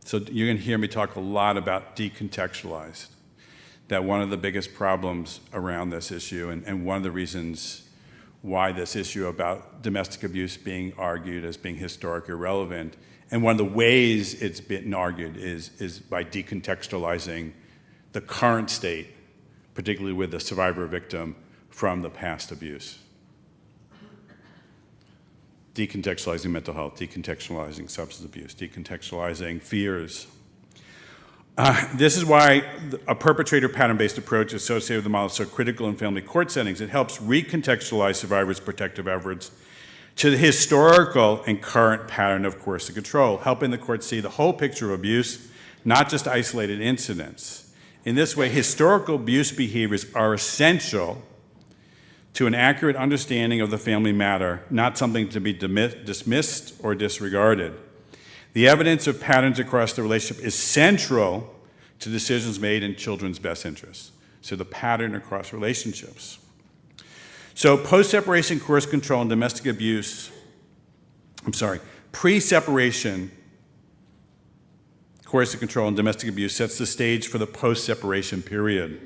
So you're going to hear me talk a lot about decontextualized. That one of the biggest problems around this issue, and one of the reasons why this issue about domestic abuse being argued as being historically irrelevant. And one of the ways it's been argued is by decontextualizing the current state, particularly with the survivor or victim, from the past abuse. Decontextualizing mental health, decontextualizing substance abuse, decontextualizing fears. This is why a perpetrator pattern-based approach associated with the model is so critical in family court settings. It helps recontextualize survivors' protective efforts to the historical and current pattern of coercive control, helping the court see the whole picture of abuse, not just isolated incidents. In this way, historical abuse behaviors are essential to an accurate understanding of the family matter, not something to be dismissed or disregarded. The evidence of patterns across the relationship is central to decisions made in children's best interests. So the pattern across relationships. So post-separation coercive control and domestic abuse, pre-separation coercive control and domestic abuse sets the stage for the post-separation period.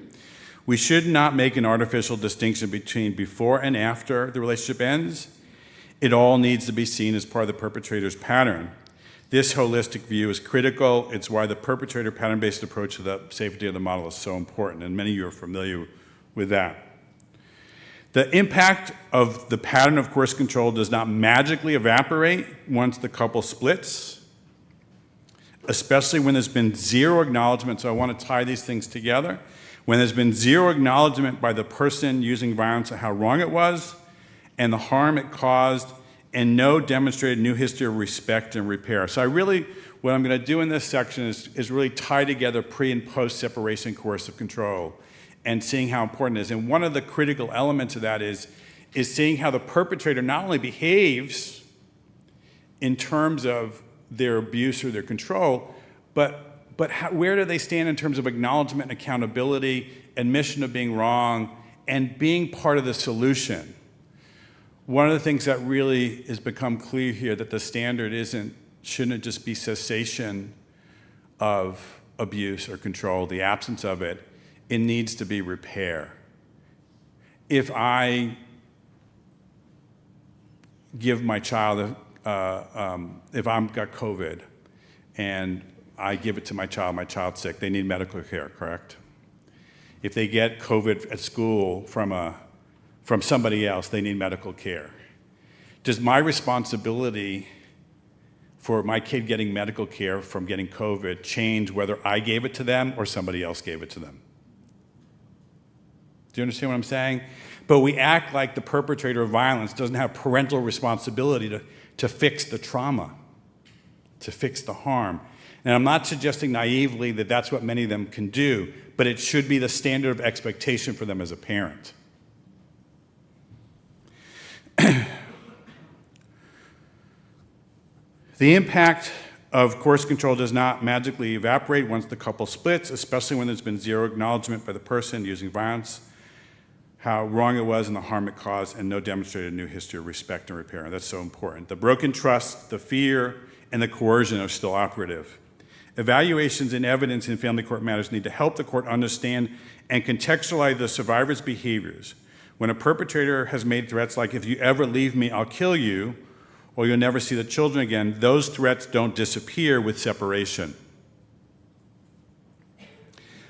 We should not make an artificial distinction between before and after the relationship ends. It all needs to be seen as part of the perpetrator's pattern. This holistic view is critical. It's why the perpetrator pattern-based approach to the safety of the model is so important, and many of you are familiar with that. The impact of the pattern of coercive control does not magically evaporate once the couple splits, especially when there's been zero acknowledgement. So I want to tie these things together. When there's been zero acknowledgement by the person using violence of how wrong it was and the harm it caused, and no demonstrated new history of respect and repair. So what I'm going to do in this section is really tie together pre- and post-separation coercive control and seeing how important it is. And one of the critical elements of that is seeing how the perpetrator not only behaves in terms of their abuse or their control, but where do they stand in terms of acknowledgement and accountability, admission of being wrong, and being part of the solution. One of the things that really has become clear here that the standard shouldn't just be cessation of abuse or control, the absence of it. It needs to be repair. If I give my child, if I've got COVID and I give it to my child's sick, they need medical care, correct? If they get COVID at school from somebody else, they need medical care. Does my responsibility for my kid getting medical care from getting COVID change whether I gave it to them or somebody else gave it to them? Do you understand what I'm saying? But we act like the perpetrator of violence doesn't have parental responsibility to fix the trauma, to fix the harm. And I'm not suggesting naively that that's what many of them can do, but it should be the standard of expectation for them as a parent. The impact of coercive control does not magically evaporate once the couple splits, especially when there's been zero acknowledgement by the person using violence, how wrong it was and the harm it caused, and no demonstrated new history of respect and repair. And that's so important. The broken trust, the fear, and the coercion are still operative. Evaluations and evidence in family court matters need to help the court understand and contextualize the survivor's behaviors. When a perpetrator has made threats like, if you ever leave me, I'll kill you, or you'll never see the children again, those threats don't disappear with separation.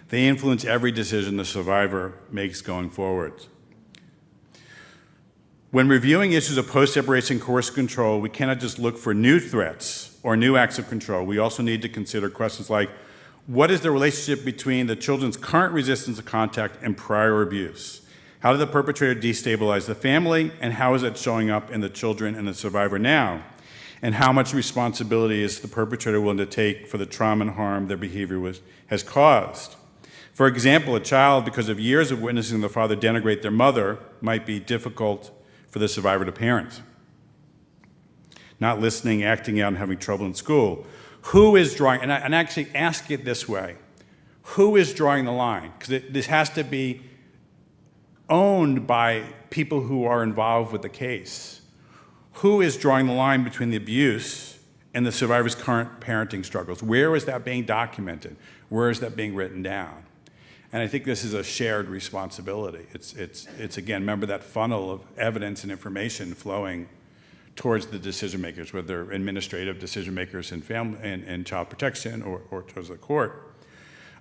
They influence every decision the survivor makes going forward. When reviewing issues of post-separation coercive control, we cannot just look for new threats or new acts of control. We also need to consider questions like, what is the relationship between the children's current resistance to contact and prior abuse? How did the perpetrator destabilize the family, and how is it showing up in the children and the survivor now? And how much responsibility is the perpetrator willing to take for the trauma and harm their behavior has caused? For example, a child, because of years of witnessing the father denigrate their mother, might be difficult for the survivor to parent. Not listening, acting out, and having trouble in school. Who is drawing, and I actually ask it this way, who is drawing the line? Because this has to be owned by people who are involved with the case. Who is drawing the line between the abuse and the survivor's current parenting struggles? Where is that being documented? Where is that being written down? And I think this is a shared responsibility. It's again, remember that funnel of evidence and information flowing towards the decision makers, whether they're administrative decision makers in family and child protection or towards the court.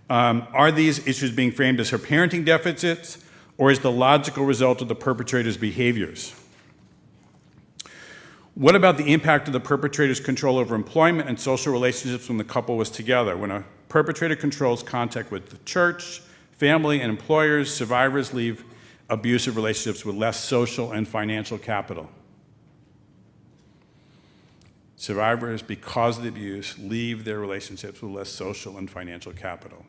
Are these issues being framed as her parenting deficits, or is the logical result of the perpetrator's behaviors? What about the impact of the perpetrator's control over employment and social relationships when the couple was together? When a perpetrator controls contact with the church, family, and employers, survivors leave abusive relationships with less social and financial capital. Survivors, because of the abuse, leave their relationships with less social and financial capital.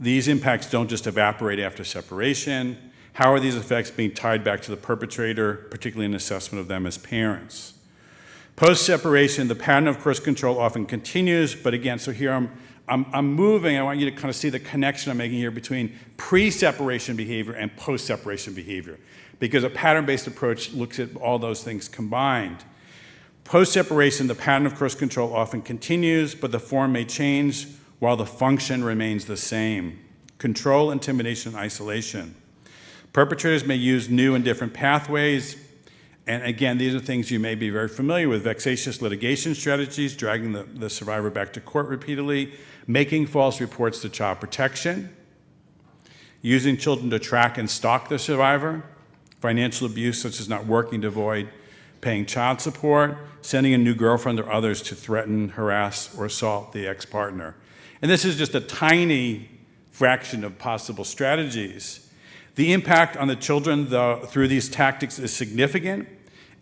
These impacts don't just evaporate after separation. How are these effects being tied back to the perpetrator, particularly in assessment of them as parents? Post-separation, the pattern of coercive control often continues, but again, so here I'm moving. I want you to kind of see the connection I'm making here between pre-separation behavior and post-separation behavior, because a pattern-based approach looks at all those things combined. Post-separation, the pattern of coercive control often continues, but the form may change while the function remains the same. Control, intimidation, and isolation. Perpetrators may use new and different pathways, and again, these are things you may be very familiar with: vexatious litigation strategies, dragging the survivor back to court repeatedly, making false reports to child protection, using children to track and stalk the survivor, financial abuse such as not working to avoid paying child support, sending a new girlfriend or others to threaten, harass, or assault the ex-partner. And this is just a tiny fraction of possible strategies. The impact on the children, though, through these tactics is significant,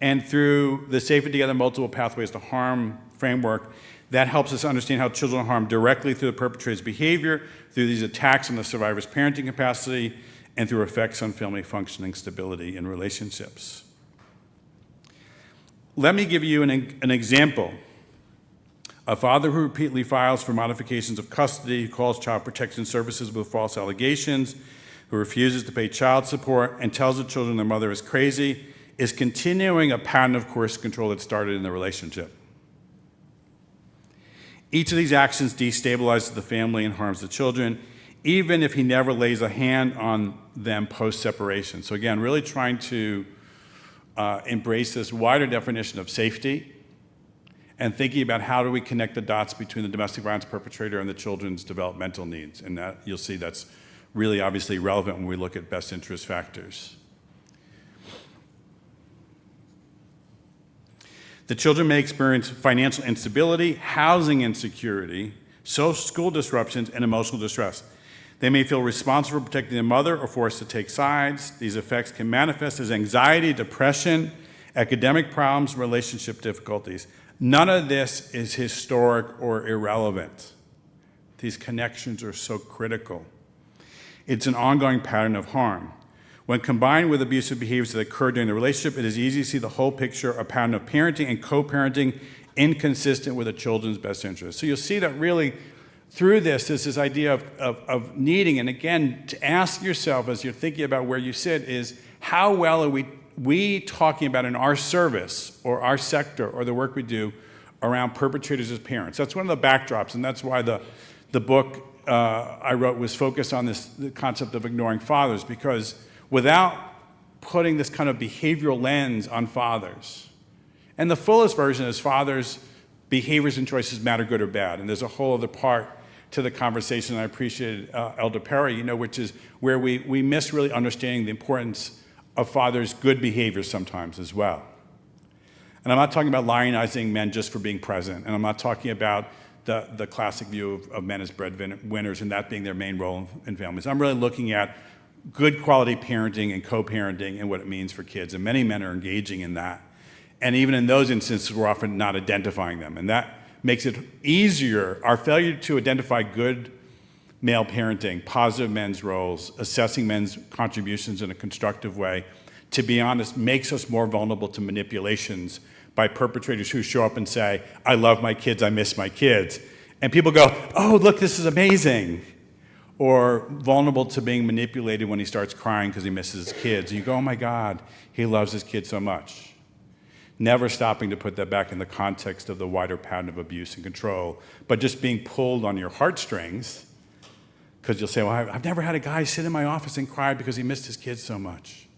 and through the Safer Together Multiple Pathways to Harm framework, that helps us understand how children are harmed directly through the perpetrator's behavior, through these attacks on the survivor's parenting capacity, and through effects on family functioning, stability, and relationships. Let me give you an example. A father who repeatedly files for modifications of custody, who calls child protection services with false allegations, who refuses to pay child support, and tells the children their mother is crazy, is continuing a pattern of coercive control that started in the relationship. Each of these actions destabilizes the family and harms the children, even if he never lays a hand on them post-separation. So again, really trying to embrace this wider definition of safety and thinking about how do we connect the dots between the domestic violence perpetrator and the children's developmental needs. And that, you'll see that's really obviously relevant when we look at best interest factors. The children may experience financial instability, housing insecurity, school disruptions, and emotional distress. They may feel responsible for protecting their mother or forced to take sides. These effects can manifest as anxiety, depression, academic problems, relationship difficulties. None of this is historic or irrelevant. These connections are so critical. It's an ongoing pattern of harm. When combined with abusive behaviors that occur during the relationship, it is easy to see the whole picture, a pattern of parenting and co-parenting inconsistent with the children's best interest. So you'll see that really through this is this idea of needing, and again, to ask yourself as you're thinking about where you sit is, how well are we talking about in our service or our sector or the work we do around perpetrators as parents? That's one of the backdrops, and that's why the book I wrote was focused on the concept of ignoring fathers, because without putting this kind of behavioral lens on fathers, and the fullest version is fathers' behaviors and choices matter good or bad, and there's a whole other part to the conversation. I appreciated Elder Perry, which is where we miss really understanding the importance of fathers' good behavior sometimes as well. And I'm not talking about lionizing men just for being present, and I'm not talking about the classic view of men as breadwinners and that being their main role in families. I'm really looking at good quality parenting and co-parenting and what it means for kids, and many men are engaging in that. And even in those instances, we're often not identifying them, and that makes it easier. Our failure to identify good male parenting, positive men's roles, assessing men's contributions in a constructive way, to be honest, makes us more vulnerable to manipulations by perpetrators who show up and say, I love my kids, I miss my kids. And people go, oh, look, this is amazing. Or vulnerable to being manipulated when he starts crying because he misses his kids. And you go, oh my God, he loves his kids so much. Never stopping to put that back in the context of the wider pattern of abuse and control, but just being pulled on your heartstrings Because you'll say, well, I've never had a guy sit in my office and cry because he missed his kids so much.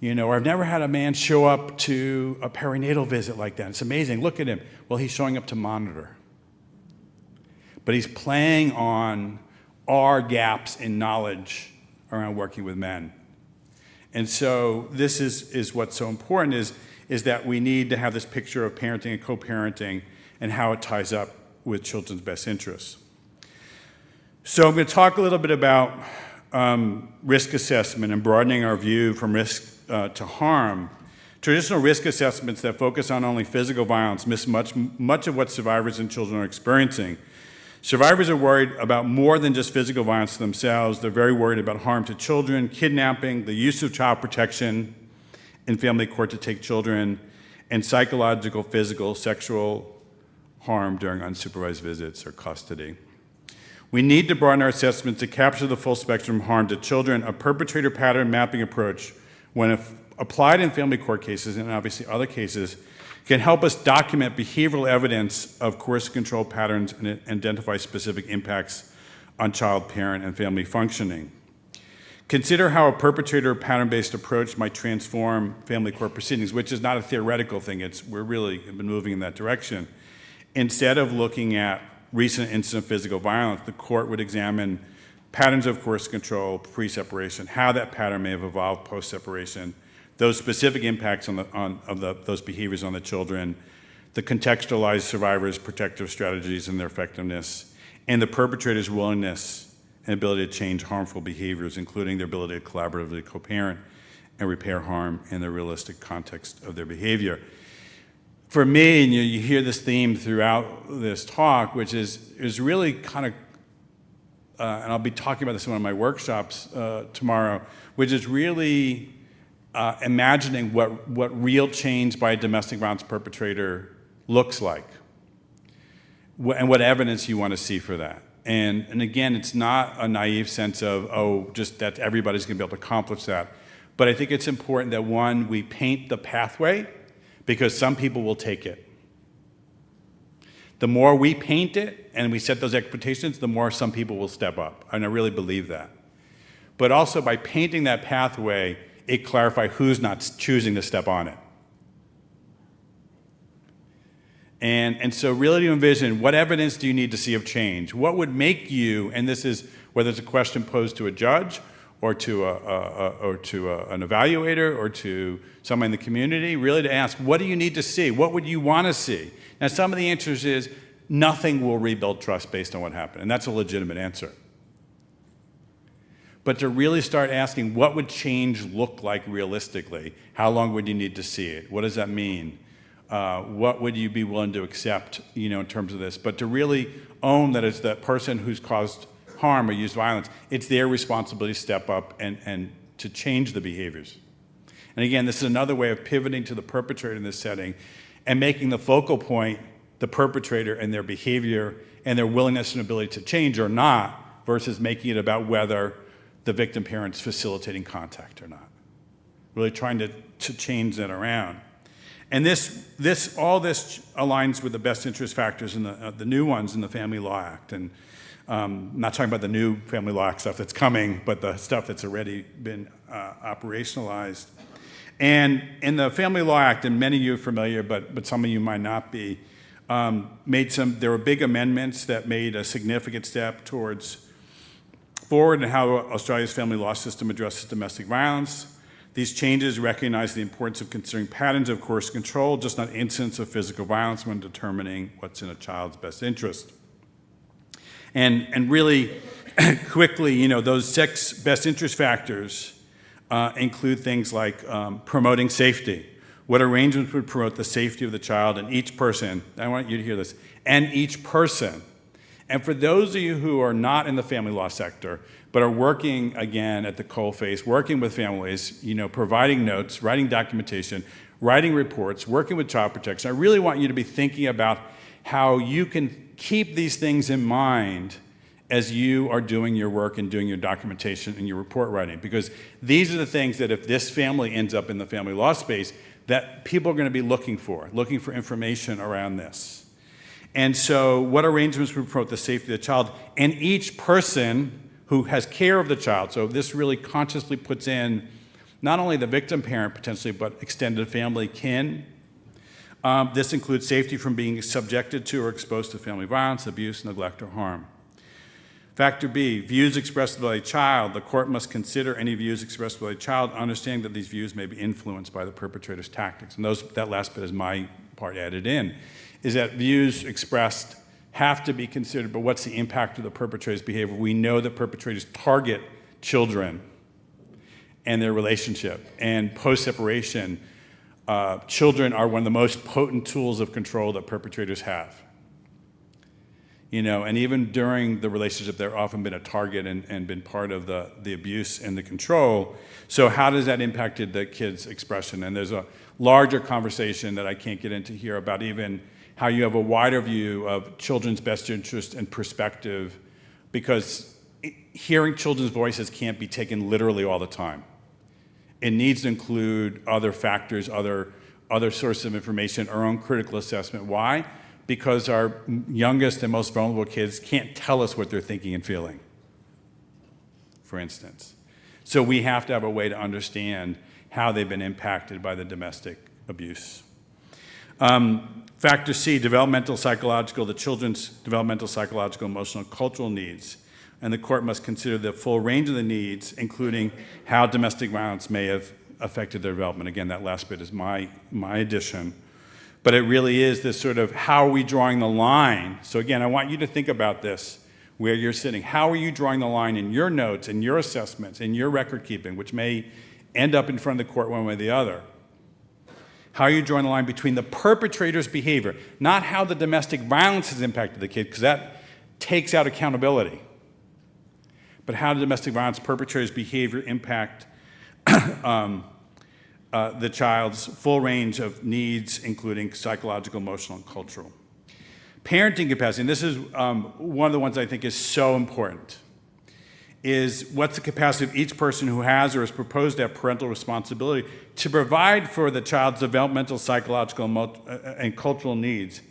Or I've never had a man show up to a perinatal visit like that. It's amazing. Look at him. Well, he's showing up to monitor. But he's playing on our gaps in knowledge around working with men. And so this is what's so important is that we need to have this picture of parenting and co-parenting and how it ties up with children's best interests. So I'm going to talk a little bit about risk assessment and broadening our view from risk to harm. Traditional risk assessments that focus on only physical violence miss much of what survivors and children are experiencing. Survivors are worried about more than just physical violence themselves. They're very worried about harm to children, kidnapping, the use of child protection in family court to take children, and psychological, physical, sexual harm during unsupervised visits or custody. We need to broaden our assessment to capture the full spectrum of harm to children. A perpetrator pattern mapping approach, when applied in family court cases and obviously other cases, can help us document behavioral evidence of coercive control patterns and identify specific impacts on child, parent, and family functioning. Consider how a perpetrator pattern-based approach might transform family court proceedings, which is not a theoretical thing. We're really been moving in that direction. Instead of looking at recent incidents of physical violence, the court would examine patterns of coercive control pre-separation, how that pattern may have evolved post-separation, those specific impacts those behaviors on the children, the contextualized survivors' protective strategies and their effectiveness, and the perpetrator's willingness and ability to change harmful behaviors, including their ability to collaboratively co-parent and repair harm in the realistic context of their behavior. For me, and you hear this theme throughout this talk, which is really kind of, and I'll be talking about this in one of my workshops tomorrow, which is really imagining what real change by a domestic violence perpetrator looks like, and what evidence you want to see for that. And again, it's not a naive sense of, just that everybody's going to be able to accomplish that. But I think it's important that, one, we paint the pathway, because some people will take it. The more we paint it and we set those expectations, the more some people will step up. And I really believe that. But also by painting that pathway, it clarifies who's not choosing to step on it. And so really to envision, what evidence do you need to see of change? What would make you, and this is whether it's a question posed to a judge or to an evaluator or to someone in the community, really to ask, what do you need to see? What would you want to see? Now, some of the answers is nothing will rebuild trust based on what happened, and that's a legitimate answer. But to really start asking, what would change look like realistically? How long would you need to see it? What does that mean? What would you be willing to accept, in terms of this? But to really own that it's that person who's caused harm or used violence, it's their responsibility to step up and to change the behaviors. And again, this is another way of pivoting to the perpetrator in this setting and making the focal point the perpetrator and their behavior and their willingness and ability to change or not, versus making it about whether the victim parent's facilitating contact or not. Really trying to change that around. And all this aligns with the best interest factors in the new ones in the Family Law Act. And I'm not talking about the new Family Law Act stuff that's coming, but the stuff that's already been operationalized. And in the Family Law Act, and many of you are familiar, but some of you might not be, there were big amendments that made a significant step forward in how Australia's family law system addresses domestic violence. These changes recognize the importance of considering patterns of coercive control, just not incidents of physical violence, when determining what's in a child's best interest. And really quickly, those 6 best interest factors include things like promoting safety. What arrangements would promote the safety of the child and each person? I want you to hear this. And each person. And for those of you who are not in the family law sector, but are working, again, at the coalface, working with families, providing notes, writing documentation, writing reports, working with child protection, I really want you to be thinking about how you can keep these things in mind as you are doing your work and doing your documentation and your report writing. Because these are the things that if this family ends up in the family law space, that people are going to be looking for information around this. And so what arrangements would promote the safety of the child? And each person who has care of the child, so this really consciously puts in not only the victim parent potentially, but extended family kin. This includes safety from being subjected to or exposed to family violence, abuse, neglect, or harm. Factor B, views expressed by a child. The court must consider any views expressed by a child, understanding that these views may be influenced by the perpetrator's tactics. And that last bit is my part added in, is that views expressed have to be considered, but what's the impact of the perpetrator's behavior? We know that perpetrators target children and their relationship. And post-separation, children are one of the most potent tools of control that perpetrators have. And even during the relationship, they've often been a target and been part of the abuse and the control. So how does that impact the kid's expression? And there's a larger conversation that I can't get into here about even how you have a wider view of children's best interest and perspective, because hearing children's voices can't be taken literally all the time. It needs to include other factors, other sources of information, our own critical assessment. Why? Because our youngest and most vulnerable kids can't tell us what they're thinking and feeling, for instance. So we have to have a way to understand how they've been impacted by the domestic abuse. Factor C, the children's developmental, psychological, emotional, emotional, cultural needs. And the court must consider the full range of the needs, including how domestic violence may have affected their development. Again, that last bit is my addition. But it really is this sort of, how are we drawing the line? So again, I want you to think about this, where you're sitting. How are you drawing the line in your notes, in your assessments, in your record keeping, which may end up in front of the court one way or the other? How are you drawing the line between the perpetrator's behavior, not how the domestic violence has impacted the kid, because that takes out accountability, but how the domestic violence perpetrator's behavior impact the child's full range of needs, including psychological, emotional, and cultural. Parenting capacity, and this is one of the ones I think is so important, is what's the capacity of each person who has or is proposed to have parental responsibility to provide for the child's developmental, psychological, and cultural needs.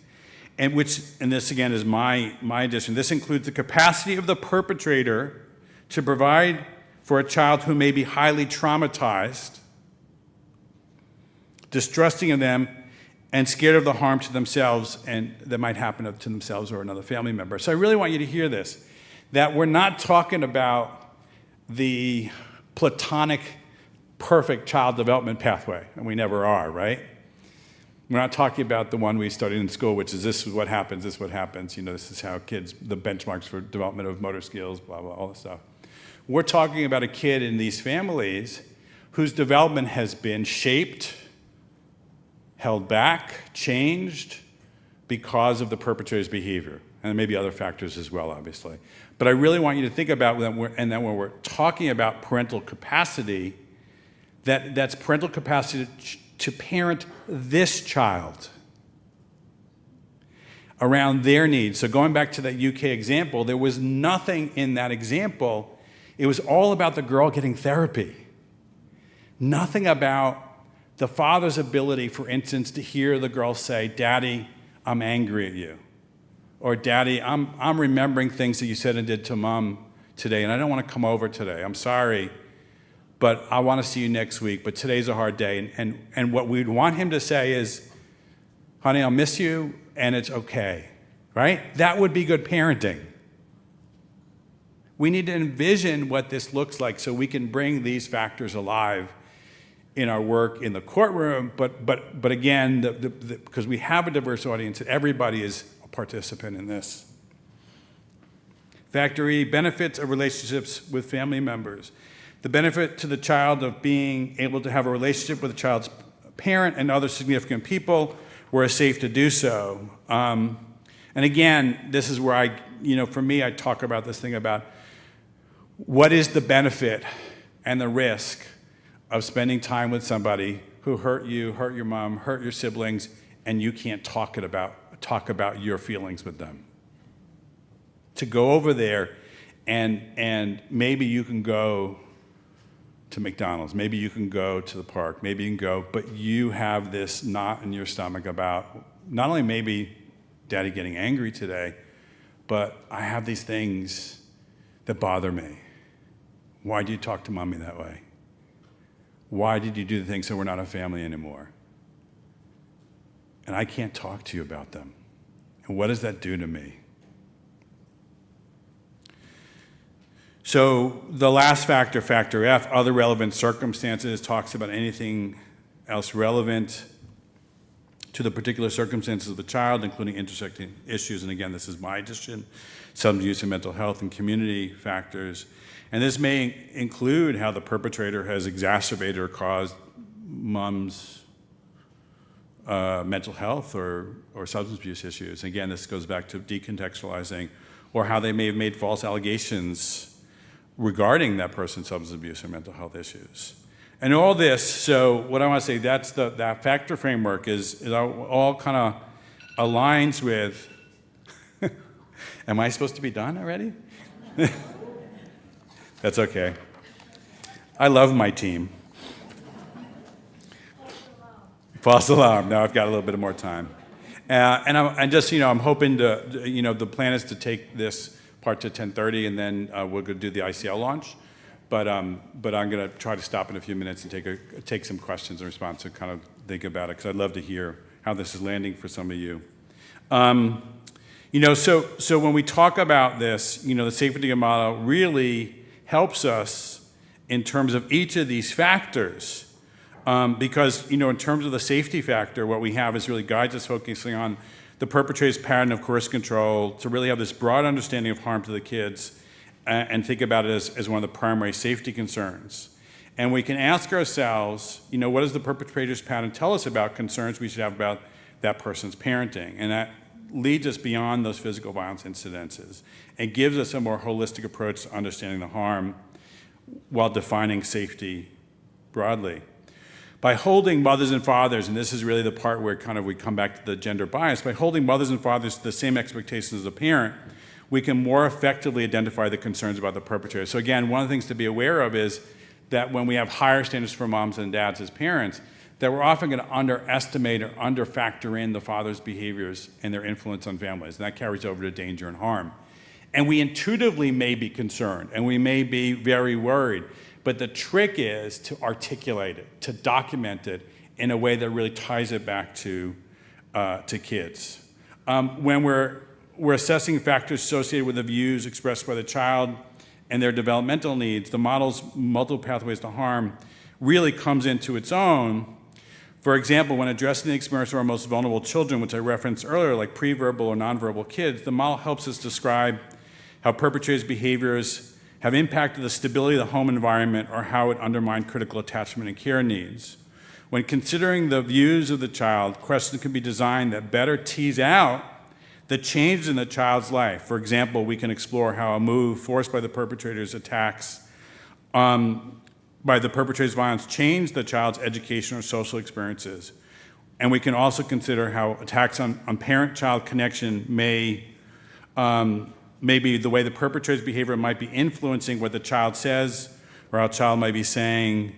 And this again is my addition. This includes the capacity of the perpetrator to provide for a child who may be highly traumatized, distrusting of them, and scared of the harm to themselves and that might happen to themselves or another family member. So I really want you to hear this, that we're not talking about the platonic, perfect child development pathway, and we never are, right? We're not talking about the one we studied in school, which is this is what happens, this is what happens, this is how kids, the benchmarks for development of motor skills, blah, blah, all this stuff. We're talking about a kid in these families whose development has been shaped, held back, changed because of the perpetrator's behavior. And maybe other factors as well, obviously. But I really want you to think about that, and then when we're talking about parental capacity, that's parental capacity to parent this child around their needs. So going back to that UK example, there was nothing in that example. It was all about the girl getting therapy. Nothing about the father's ability, for instance, to hear the girl say, "Daddy, I'm angry at you." Or, "Daddy, I'm remembering things that you said and did to Mom today, and I don't want to come over today. I'm sorry, but I want to see you next week, but today's a hard day." And what we'd want him to say is, "Honey, I'll miss you, and it's okay," right? That would be good parenting. We need to envision what this looks like so we can bring these factors alive in our work in the courtroom, but again, because we have a diverse audience, everybody is a participant in this. Factor E, benefits of relationships with family members. The benefit to the child of being able to have a relationship with the child's parent and other significant people where it's safe to do so. And again, this is where for me, I talk about this thing about what is the benefit and the risk of spending time with somebody who hurt you, hurt your mom, hurt your siblings, and you can't talk about your feelings with them. To go over there and maybe you can go to McDonald's, maybe you can go to the park, maybe you can go, but you have this knot in your stomach about not only maybe Daddy getting angry today, but I have these things that bother me. Why do you talk to Mommy that way? Why did you do the things so we're not a family anymore? And I can't talk to you about them. And what does that do to me? So the last factor, factor F, other relevant circumstances, talks about anything else relevant to the particular circumstances of the child, including intersecting issues. And again, this is my addition: substance use and mental health and community factors. And this may include how the perpetrator has exacerbated or caused mom's mental health or substance abuse issues. Again, this goes back to decontextualizing, or how they may have made false allegations regarding that person's substance abuse or mental health issues. And all this, so what I want to say, that factor framework is all kind of aligns with, am I supposed to be done already? That's okay. I love my team. False alarm. Now I've got a little bit more time. And I'm hoping to, the plan is to take this part to 10:30, and then we're going to do the ICL launch. But I'm going to try to stop in a few minutes and take some questions and response to kind of think about it, because I'd love to hear how this is landing for some of you. So when we talk about this, the safety model really helps us in terms of each of these factors, because in terms of the safety factor, what we have is really guides us focusing on the perpetrator's pattern of coercive control, to really have this broad understanding of harm to the kids, and think about it as one of the primary safety concerns. And we can ask ourselves, what does the perpetrator's pattern tell us about concerns we should have about that person's parenting? And that leads us beyond those physical violence incidences and gives us a more holistic approach to understanding the harm while defining safety broadly. By holding mothers and fathers, and this is really the part where we come back to the gender bias, by holding mothers and fathers to the same expectations as a parent, we can more effectively identify the concerns about the perpetrator. So again, one of the things to be aware of is that when we have higher standards for moms and dads as parents, that we're often going to underestimate or under-factor in the father's behaviors and their influence on families, and that carries over to danger and harm. And we intuitively may be concerned, and we may be very worried, but the trick is to articulate it, to document it in a way that really ties it back to kids. When we're assessing factors associated with the views expressed by the child and their developmental needs, the model's multiple pathways to harm really comes into its own. For example, when addressing the experience of our most vulnerable children, which I referenced earlier, like pre-verbal or nonverbal kids, the model helps us describe how perpetrators' behaviors have impacted the stability of the home environment, or how it undermined critical attachment and care needs. When considering the views of the child, questions can be designed that better tease out the changes in the child's life. For example, we can explore how a move forced by the perpetrator's attacks, by the perpetrator's violence, changed the child's education or social experiences. And we can also consider how attacks on parent-child connection may be the way the perpetrator's behavior might be influencing what the child says, or how a child might be saying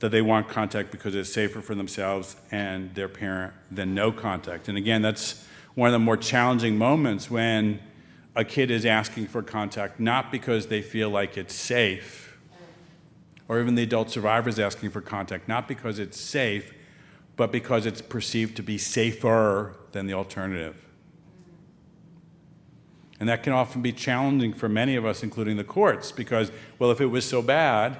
that they want contact because it's safer for themselves and their parent than no contact. And again, that's one of the more challenging moments, when a kid is asking for contact not because they feel like it's safe, or even the adult survivor is asking for contact not because it's safe, but because it's perceived to be safer than the alternative. And that can often be challenging for many of us, including the courts, because, well, if it was so bad,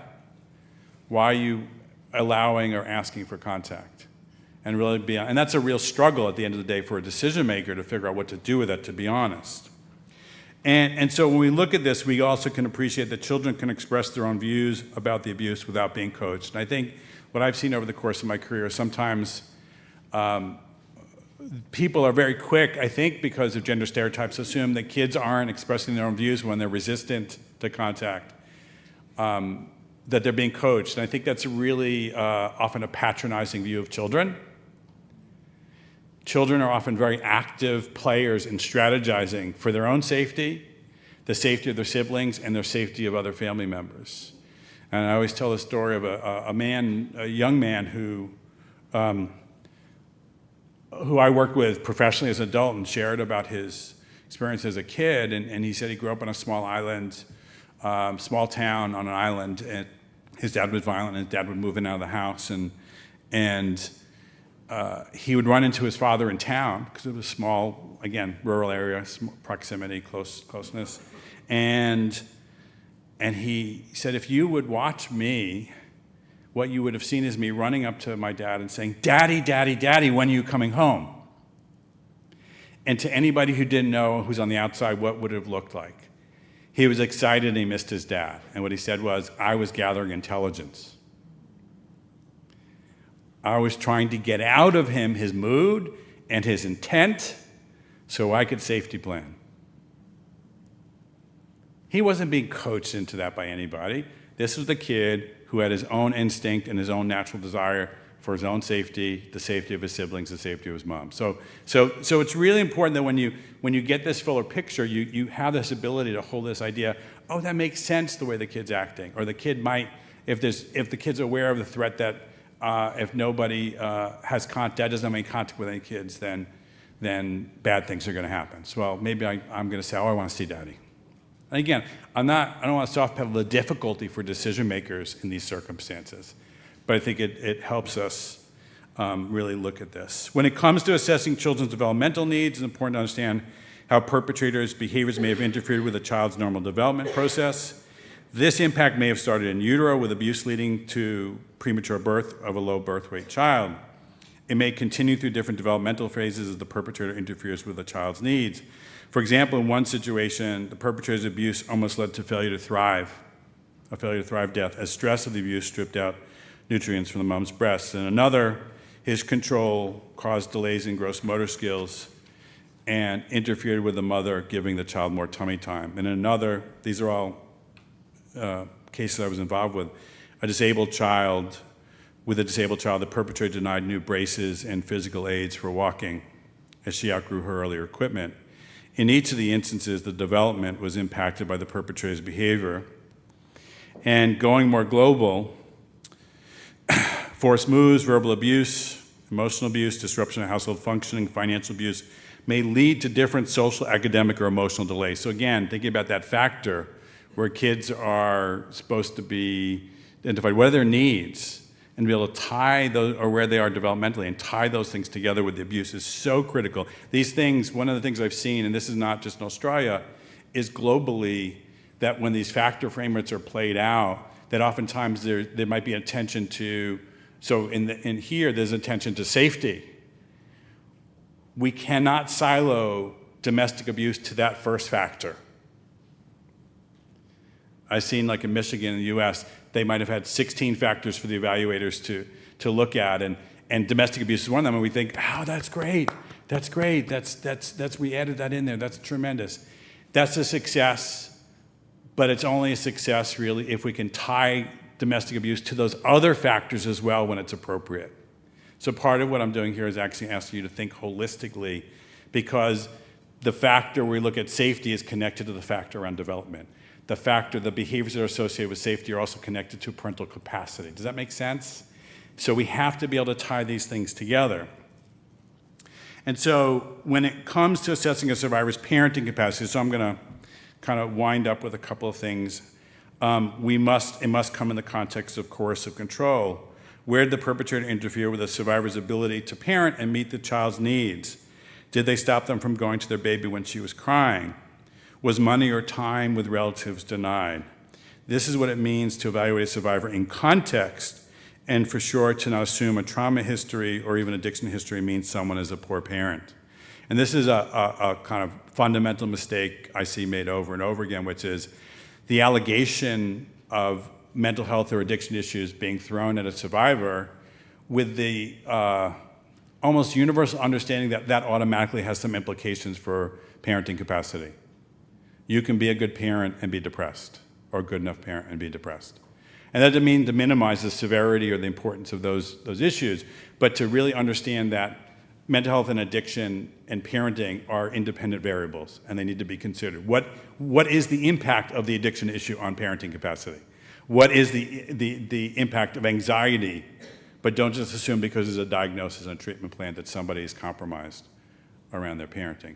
why are you allowing or asking for contact? And that's a real struggle at the end of the day for a decision maker to figure out what to do with it, to be honest. And so when we look at this, we also can appreciate that children can express their own views about the abuse without being coached. And I think what I've seen over the course of my career, sometimes people are very quick, I think because of gender stereotypes, assume that kids aren't expressing their own views when they're resistant to contact, that they're being coached. And I think that's really often a patronizing view of children. Children are often very active players in strategizing for their own safety, the safety of their siblings, and their safety of other family members. And I always tell the story of a young man who who I worked with professionally as an adult and shared about his experience as a kid. And he said he grew up on a small island, small town on an island. And his dad was violent, and his dad would move in and out of the house. And he would run into his father in town because it was small, again, rural area, proximity, closeness. And he said, if you would watch me, what you would have seen is me running up to my dad and saying, "Daddy, Daddy, Daddy, when are you coming home?" And to anybody who didn't know, who's on the outside, what would it have looked like? He was excited and he missed his dad. And what he said was, I was gathering intelligence. I was trying to get out of him his mood and his intent so I could safety plan. He wasn't being coached into that by anybody. This was the kid who had his own instinct and his own natural desire for his own safety, the safety of his siblings, the safety of his mom. So it's really important that when you get this fuller picture, you have this ability to hold this idea, oh, that makes sense the way the kid's acting. Or the kid might, if the kid's aware of the threat that if nobody has contact, doesn't have any contact with any kids, then bad things are going to happen. So well, maybe I'm going to say, oh, I want to see daddy. And again, I don't want to soft pedal the difficulty for decision makers in these circumstances, but I think it helps us really look at this. When it comes to assessing children's developmental needs, it's important to understand how perpetrators' behaviors may have interfered with a child's normal development process. This impact may have started in utero, with abuse leading to premature birth of a low birth weight child. It may continue through different developmental phases as the perpetrator interferes with the child's needs. For example, in one situation, the perpetrator's abuse almost led to a failure to thrive death, as stress of the abuse stripped out nutrients from the mom's breast. In another, his control caused delays in gross motor skills and interfered with the mother, giving the child more tummy time. And in another, these are all cases I was involved with, with a disabled child, the perpetrator denied new braces and physical aids for walking as she outgrew her earlier equipment. In each of the instances, the development was impacted by the perpetrator's behavior. And going more global, forced moves, verbal abuse, emotional abuse, disruption of household functioning, financial abuse may lead to different social, academic, or emotional delays. So again, thinking about that factor where kids are supposed to be identified, what are their needs, and be able to tie those, or where they are developmentally, and tie those things together with the abuse is so critical. These things, one of the things I've seen, and this is not just in Australia, is globally that when these factor frameworks are played out, that oftentimes there might be attention to, so in here there's attention to safety. We cannot silo domestic abuse to that first factor. I've seen, like in Michigan in the US, they might have had 16 factors for the evaluators to look at, and domestic abuse is one of them, and we think, oh, that's great, we added that in there, that's tremendous. That's a success, but it's only a success really if we can tie domestic abuse to those other factors as well when it's appropriate. So part of what I'm doing here is actually asking you to think holistically, because the factor we look at safety is connected to the factor around development. The behaviors that are associated with safety are also connected to parental capacity. Does that make sense? So we have to be able to tie these things together. And so when it comes to assessing a survivor's parenting capacity, so I'm going to kind of wind up with a couple of things. It must come in the context of coercive control. Where did the perpetrator interfere with a survivor's ability to parent and meet the child's needs? Did they stop them from going to their baby when she was crying? Was money or time with relatives denied? This is what it means to evaluate a survivor in context, and for sure to not assume a trauma history or even addiction history means someone is a poor parent. And this is a kind of fundamental mistake I see made over and over again, which is the allegation of mental health or addiction issues being thrown at a survivor with the almost universal understanding that that automatically has some implications for parenting capacity. You can be a good parent and be depressed, or a good enough parent and be depressed. And that doesn't mean to minimize the severity or the importance of those issues, but to really understand that mental health and addiction and parenting are independent variables, and they need to be considered. What is the impact of the addiction issue on parenting capacity? What is the impact of anxiety But don't just assume because there's a diagnosis and a treatment plan that somebody is compromised around their parenting.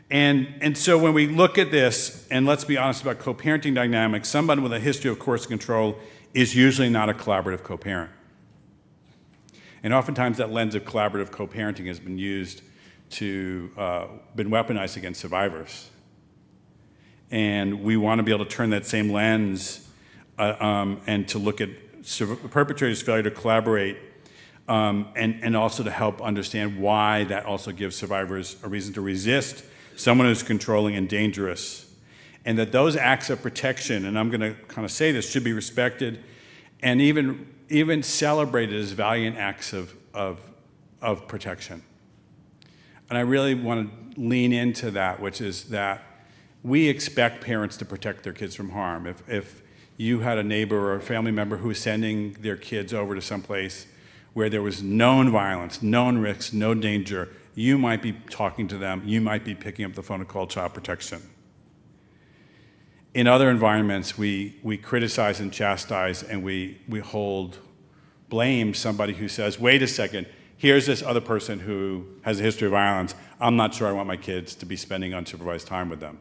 And so when we look at this, and let's be honest about co-parenting dynamics, somebody with a history of coercive control is usually not a collaborative co-parent. And oftentimes that lens of collaborative co-parenting has been used to, been weaponized against survivors. And we want to be able to turn that same lens and to look at perpetrators' failure to collaborate, and also to help understand why that also gives survivors a reason to resist someone who's controlling and dangerous. And that those acts of protection, and I'm going to kind of say this, should be respected and even celebrated as valiant acts of protection. And I really want to lean into that, which is that we expect parents to protect their kids from harm. If you had a neighbor or a family member who was sending their kids over to someplace where there was known violence, known risks, no danger, you might be talking to them, you might be picking up the phone to call child protection. In other environments, we criticize and chastise, and we blame somebody who says, wait a second, here's this other person who has a history of violence. I'm not sure I want my kids to be spending unsupervised time with them.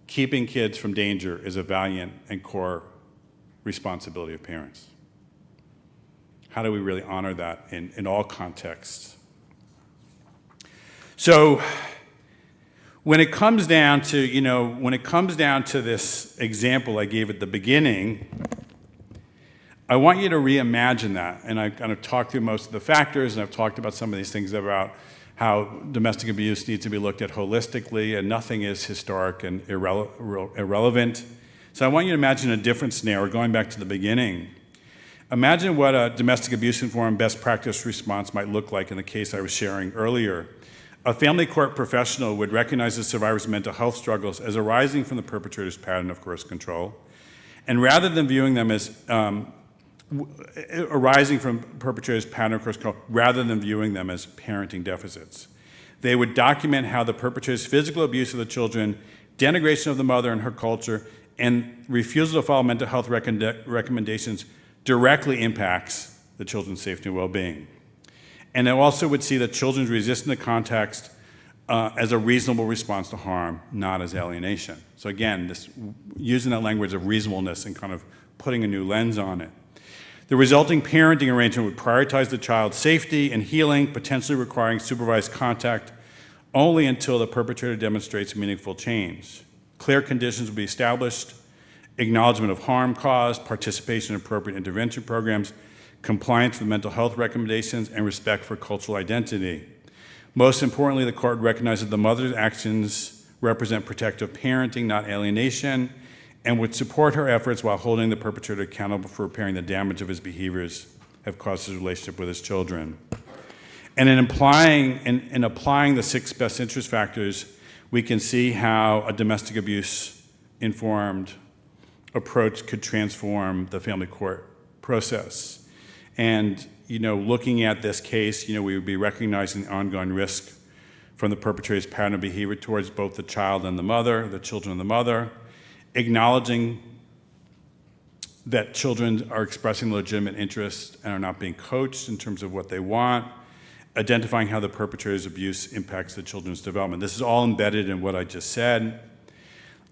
Keeping kids from danger is a valiant and core responsibility of parents. How do we really honor that in all contexts? So when it comes down to, this example I gave at the beginning, I want you to reimagine that. And I kind of talked through most of the factors, and I've talked about some of these things about how domestic abuse needs to be looked at holistically, and nothing is historic and irrelevant. So I want you to imagine a different scenario, going back to the beginning. Imagine what a domestic abuse-informed best practice response might look like in the case I was sharing earlier. A family court professional would recognize the survivor's mental health struggles as arising from the perpetrator's pattern of coercive control, and rather than viewing them as arising from perpetrators' pattern of coercive control, rather than viewing them as parenting deficits, they would document how the perpetrator's physical abuse of the children, denigration of the mother and her culture, and refusal to follow mental health recommendations directly impacts the children's safety and well-being. And they also would see that children's resistance to context as a reasonable response to harm, not as alienation. So again, using that language of reasonableness and kind of putting a new lens on it. The resulting parenting arrangement would prioritize the child's safety and healing, potentially requiring supervised contact only until the perpetrator demonstrates meaningful change. Clear conditions would be established, acknowledgement of harm caused, participation in appropriate intervention programs, compliance with mental health recommendations, and respect for cultural identity. Most importantly, the court recognized that the mother's actions represent protective parenting, not alienation, and would support her efforts while holding the perpetrator accountable for repairing the damage of his behaviors have caused his relationship with his children. And in applying the 6 best interest factors, we can see how a domestic abuse-informed approach could transform the family court process. And looking at this case, we would be recognizing the ongoing risk from the perpetrator's pattern of behavior towards both the child and the mother, the children and the mother, acknowledging that children are expressing legitimate interest and are not being coached in terms of what they want, identifying how the perpetrator's abuse impacts the children's development. This is all embedded in what I just said,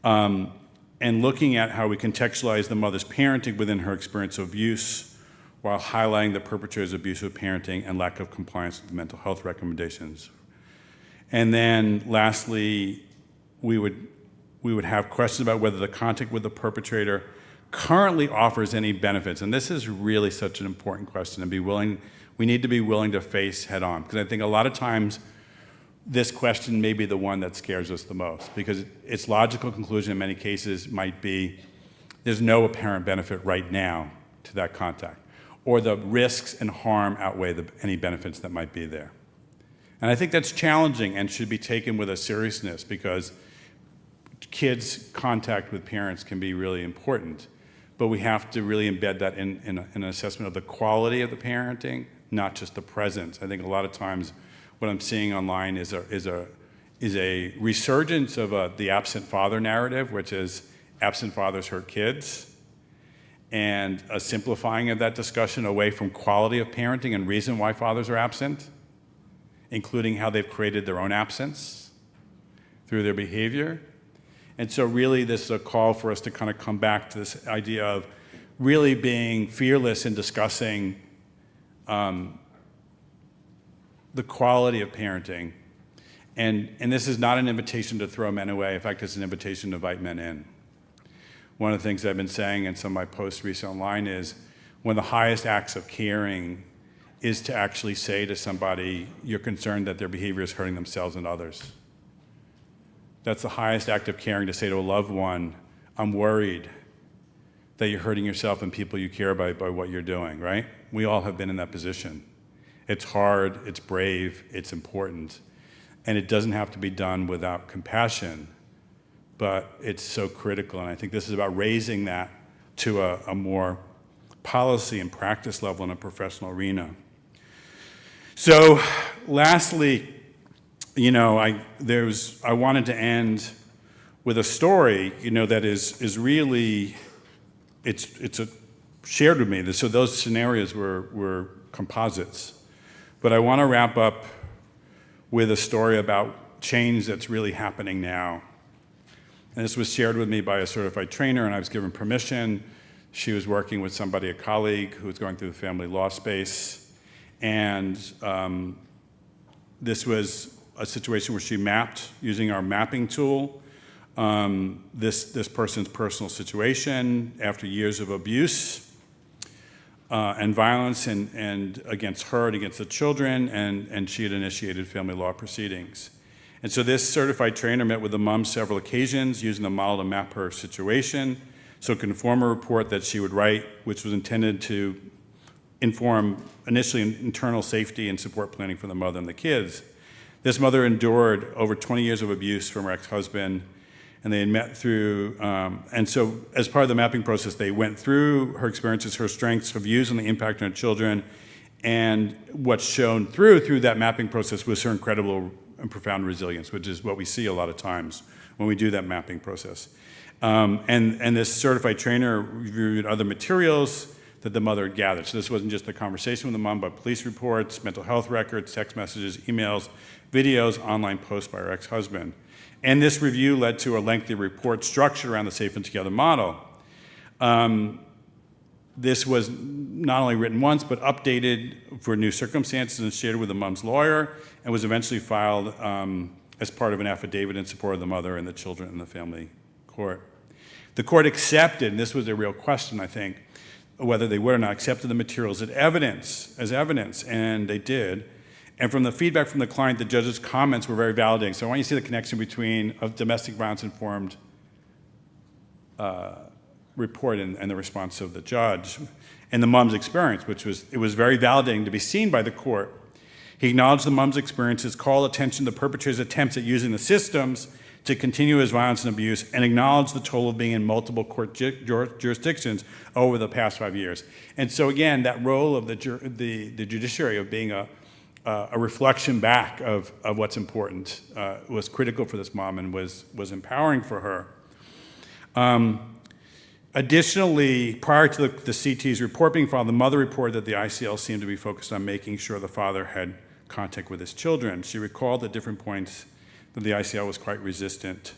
and looking at how we contextualize the mother's parenting within her experience of abuse while highlighting the perpetrator's abusive parenting and lack of compliance with mental health recommendations. And then lastly, we would have questions about whether the contact with the perpetrator currently offers any benefits. And this is really such an important question, and we need to be willing to face head on. Because I think a lot of times this question may be the one that scares us the most, because its logical conclusion in many cases might be there's no apparent benefit right now to that contact, or the risks and harm outweigh any benefits that might be there. And I think that's challenging and should be taken with a seriousness, because kids' contact with parents can be really important, but we have to really embed that in an assessment of the quality of the parenting, not just the presence. I think a lot of times what I'm seeing online is a resurgence of the absent father narrative, which is absent fathers hurt kids. and a simplifying of that discussion away from quality of parenting and reason why fathers are absent, including how they've created their own absence through their behavior. And so really this is a call for us to kind of come back to this idea of really being fearless in discussing the quality of parenting. And this is not an invitation to throw men away. In fact, it's an invitation to invite men in. One of the things I've been saying in some of my posts recently online is one of the highest acts of caring is to actually say to somebody, you're concerned that their behavior is hurting themselves and others. That's the highest act of caring, to say to a loved one, I'm worried that you're hurting yourself and people you care about by what you're doing, right? We all have been in that position. It's hard, it's brave, it's important, and it doesn't have to be done without compassion, but it's so critical, and I think this is about raising that to a more policy and practice level in a professional arena. So lastly, I wanted to end with a story, that is really, it's shared with me. So those scenarios were composites. But I want to wrap up with a story about change that's really happening now. And this was shared with me by a certified trainer, and I was given permission. She was working with somebody, a colleague, who was going through the family law space. And this was a situation where she mapped, using our mapping tool, this person's personal situation after years of abuse and violence and against her and against the children, and she had initiated family law proceedings. And so this certified trainer met with the mom several occasions using the model to map her situation so it could form a report that she would write, which was intended to inform initially internal safety and support planning for the mother and the kids. This mother endured over 20 years of abuse from her ex-husband, and they had met through, and so as part of the mapping process, they went through her experiences, her strengths, her views on the impact on her children, and what's shown through that mapping process was her incredible and profound resilience, which is what we see a lot of times when we do that mapping process. And this certified trainer reviewed other materials that the mother had gathered. So this wasn't just a conversation with the mom, but police reports, mental health records, text messages, emails, videos, online posts by her ex-husband. And this review led to a lengthy report structured around the Safe and Together model. This was not only written once, but updated for new circumstances and shared with the mom's lawyer, and was eventually filed as part of an affidavit in support of the mother and the children in the family court. The court accepted, and this was a real question, I think, whether they would or not, accepted the materials as evidence, and they did. And from the feedback from the client, the judge's comments were very validating. So I want you to see the connection between a domestic violence-informed report and the response of the judge and the mom's experience, it was very validating to be seen by the court. He acknowledged the mom's experiences, called attention to the perpetrator's attempts at using the systems to continue his violence and abuse, and acknowledged the toll of being in multiple court jurisdictions over the past 5 years. And so again, that role of the judiciary of being a reflection back of what's important was critical for this mom and was empowering for her. Additionally, prior to the CT's report being filed, the mother reported that the ICL seemed to be focused on making sure the father had contact with his children. She recalled at different points that the ICL was quite resistant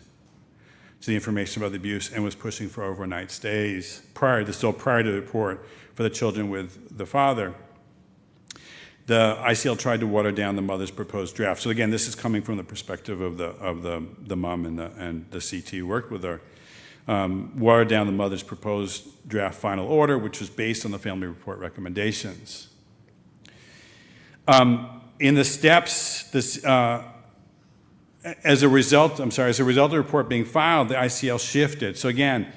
to the information about the abuse and was pushing for overnight stays prior to the report for the children with the father. The ICL tried to water down the mother's proposed draft. So again, this is coming from the perspective of the mom and the CT worked with her. Watered down the mother's proposed draft final order, which was based on the family report recommendations. In the steps, as a result of the report being filed, the ICL shifted. So again,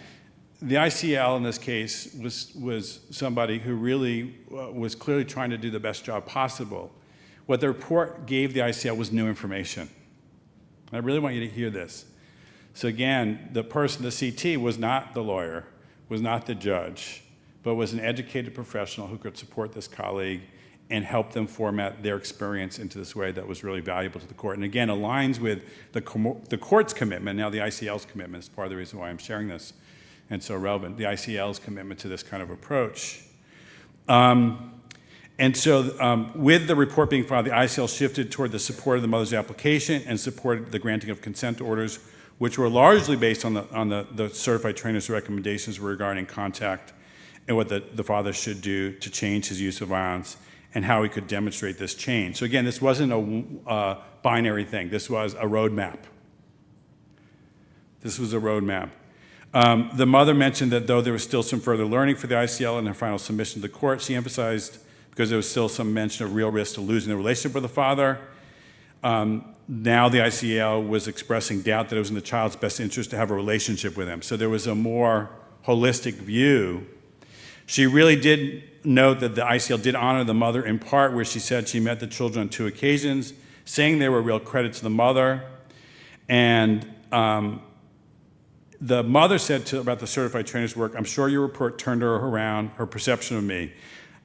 the ICL in this case was somebody who really was clearly trying to do the best job possible. What the report gave the ICL was new information. I really want you to hear this. So again, the person, the CT, was not the lawyer, was not the judge, but was an educated professional who could support this colleague and help them format their experience into this way that was really valuable to the court. And again, aligns with the court's commitment, now the ICL's commitment. Is part of the reason why I'm sharing this and so relevant, the ICL's commitment to this kind of approach. And so with the report being filed, the ICL shifted toward the support of the mother's application and supported the granting of consent orders, which were largely based on the certified trainer's recommendations regarding contact and what the father should do to change his use of violence and how he could demonstrate this change. So again, this wasn't a binary thing. This was a roadmap. This was a roadmap. The mother mentioned that though there was still some further learning for the ICL in her final submission to the court, she emphasized, because there was still some mention of real risk to losing the relationship with the father, now the ICL was expressing doubt that it was in the child's best interest to have a relationship with him. So there was a more holistic view. She really did note that the ICL did honor the mother in part, where she said she met the children on 2 occasions, saying they were a real credit to the mother. And the mother said about the certified trainer's work, "I'm sure your report turned her around, her perception of me."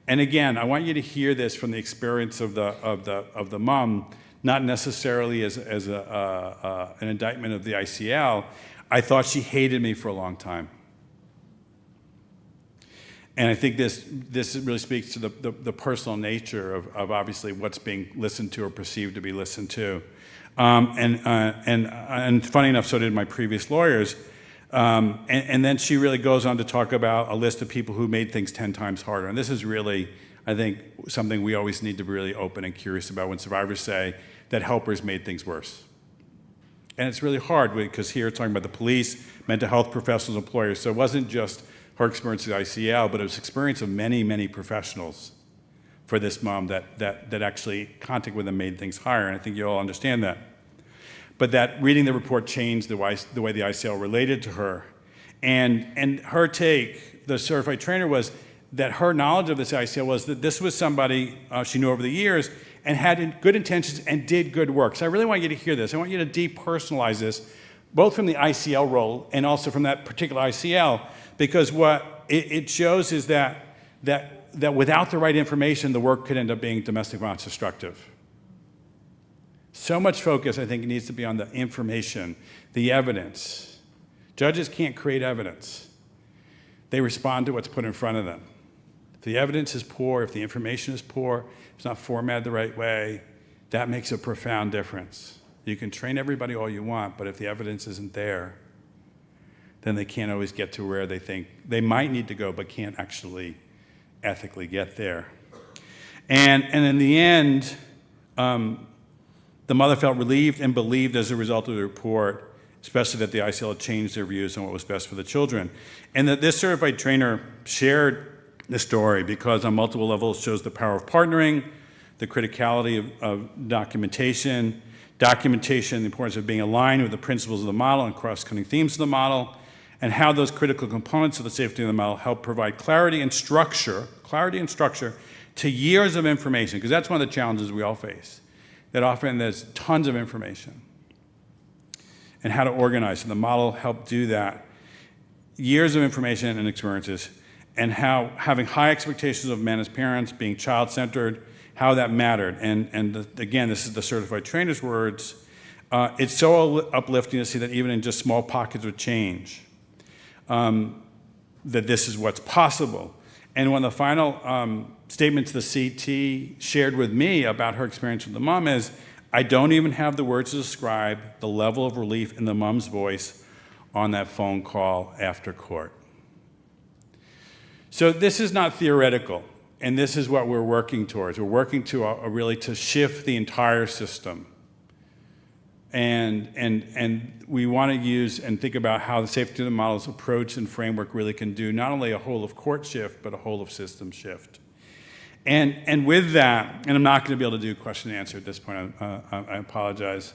And again, I want you to hear this from the experience of the mom, not necessarily as an indictment of the ICL. I thought she hated me for a long time. And I think this really speaks to the personal nature of obviously what's being listened to or perceived to be listened to. And funny enough, so did my previous lawyers. And then she really goes on to talk about a list of people who made things 10 times harder. And this is really, I think, something we always need to be really open and curious about when survivors say that helpers made things worse. And it's really hard because here it's talking about the police, mental health professionals, employers. So it wasn't just her experience with ICL, but it was experience of many, many professionals for this mom that actually contact with them made things higher. And I think you all understand that. But that reading the report changed the way the ICL related to her. And her take, the certified trainer, was that her knowledge of this ICL was that this was somebody she knew over the years and had good intentions and did good work. So I really want you to hear this. I want you to depersonalize this, both from the ICL role and also from that particular ICL, because what it shows is that without the right information, the work could end up being domestic violence destructive. So much focus, I think, needs to be on the information, the evidence. Judges can't create evidence. They respond to what's put in front of them. If the evidence is poor, if the information is poor, if it's not formatted the right way, that makes a profound difference. You can train everybody all you want, but if the evidence isn't there, then they can't always get to where they think they might need to go, but can't actually ethically get there. And in the end, the mother felt relieved and believed as a result of the report, especially that the ICL had changed their views on what was best for the children. And that this certified trainer shared the story because on multiple levels shows the power of partnering, the criticality of documentation, the importance of being aligned with the principles of the model and cross-cutting themes of the model, and how those critical components of the safety of the model help provide clarity and structure to years of information, because that's one of the challenges we all face, that often there's tons of information, and how to organize. And the model helped do that. Years of information and experiences, and how having high expectations of men as parents, being child-centered, how that mattered. And again, this is the certified trainer's words. It's so uplifting to see that even in just small pockets of change, that this is what's possible. And one of the final statements the CT shared with me about her experience with the mom is, I don't even have the words to describe the level of relief in the mom's voice on that phone call after court. So this is not theoretical, and this is what we're working towards. We're working to really to shift the entire system. And we want to use and think about how the safety of the model's approach and framework really can do not only a whole of court shift, but a whole of system shift. And with that, and I'm not going to be able to do question and answer at this point, I apologize,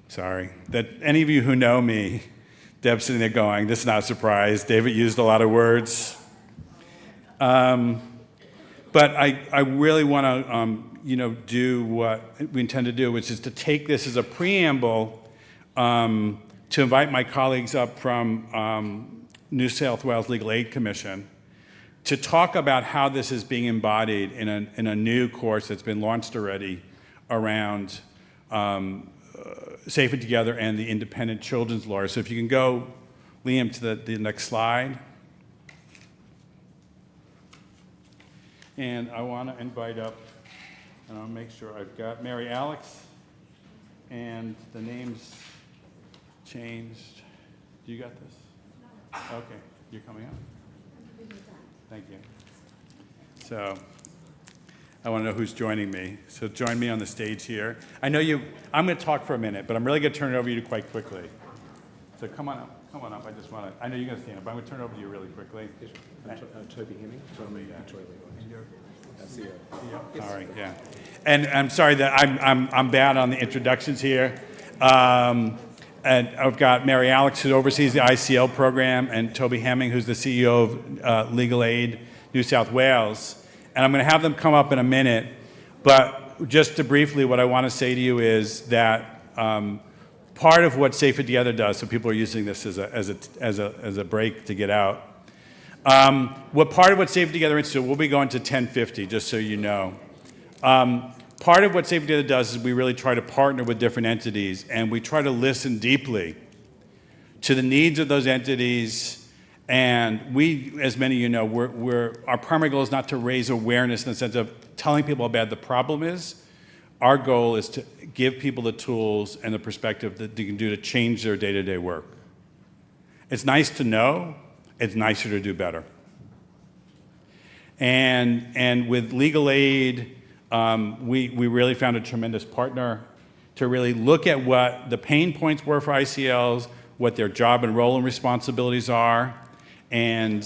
sorry, that any of you who know me, Deb's sitting there going, this is not a surprise, David used a lot of words. But I really want to, do what we intend to do, which is to take this as a preamble to invite my colleagues up from New South Wales Legal Aid Commission to talk about how this is being embodied in a new course that's been launched already around Safe and Together and the independent children's lawyer. So if you can go Liam, to the next slide. And I want to invite up, and I'll make sure I've got Mary Alex, and the names changed. Do you got this? No. Okay, you're coming up? Thank you. So I want to know who's joining me. So join me on the stage here. I'm going to talk for a minute, but I'm really going to turn it over to you quite quickly. So come on up. I know you're going to stand up, but I'm going to turn it over to you really quickly. Yes, Toby Hemming from Victoria CEO. All right, yeah. And I'm sorry that I'm bad on the introductions here. And I've got Mary Alex, who oversees the ICL program, and Toby Hemming, who's the CEO of Legal Aid New South Wales. And I'm going to have them come up in a minute. But just to briefly, what I want to say to you is that part of what Safer Together does, so people are using this as a break to get out. What part of what Safer Together Institute, we'll be going to 10:50, just so you know. Part of what Safer Together does is we really try to partner with different entities, and we try to listen deeply to the needs of those entities. And we, as many of you know, our primary goal is not to raise awareness in the sense of telling people how bad the problem is. Our goal is to give people the tools and the perspective that they can do to change their day-to-day work. It's nice to know. It's nicer to do better. And with Legal Aid, we really found a tremendous partner to really look at what the pain points were for ICLs, what their job and role and responsibilities are, and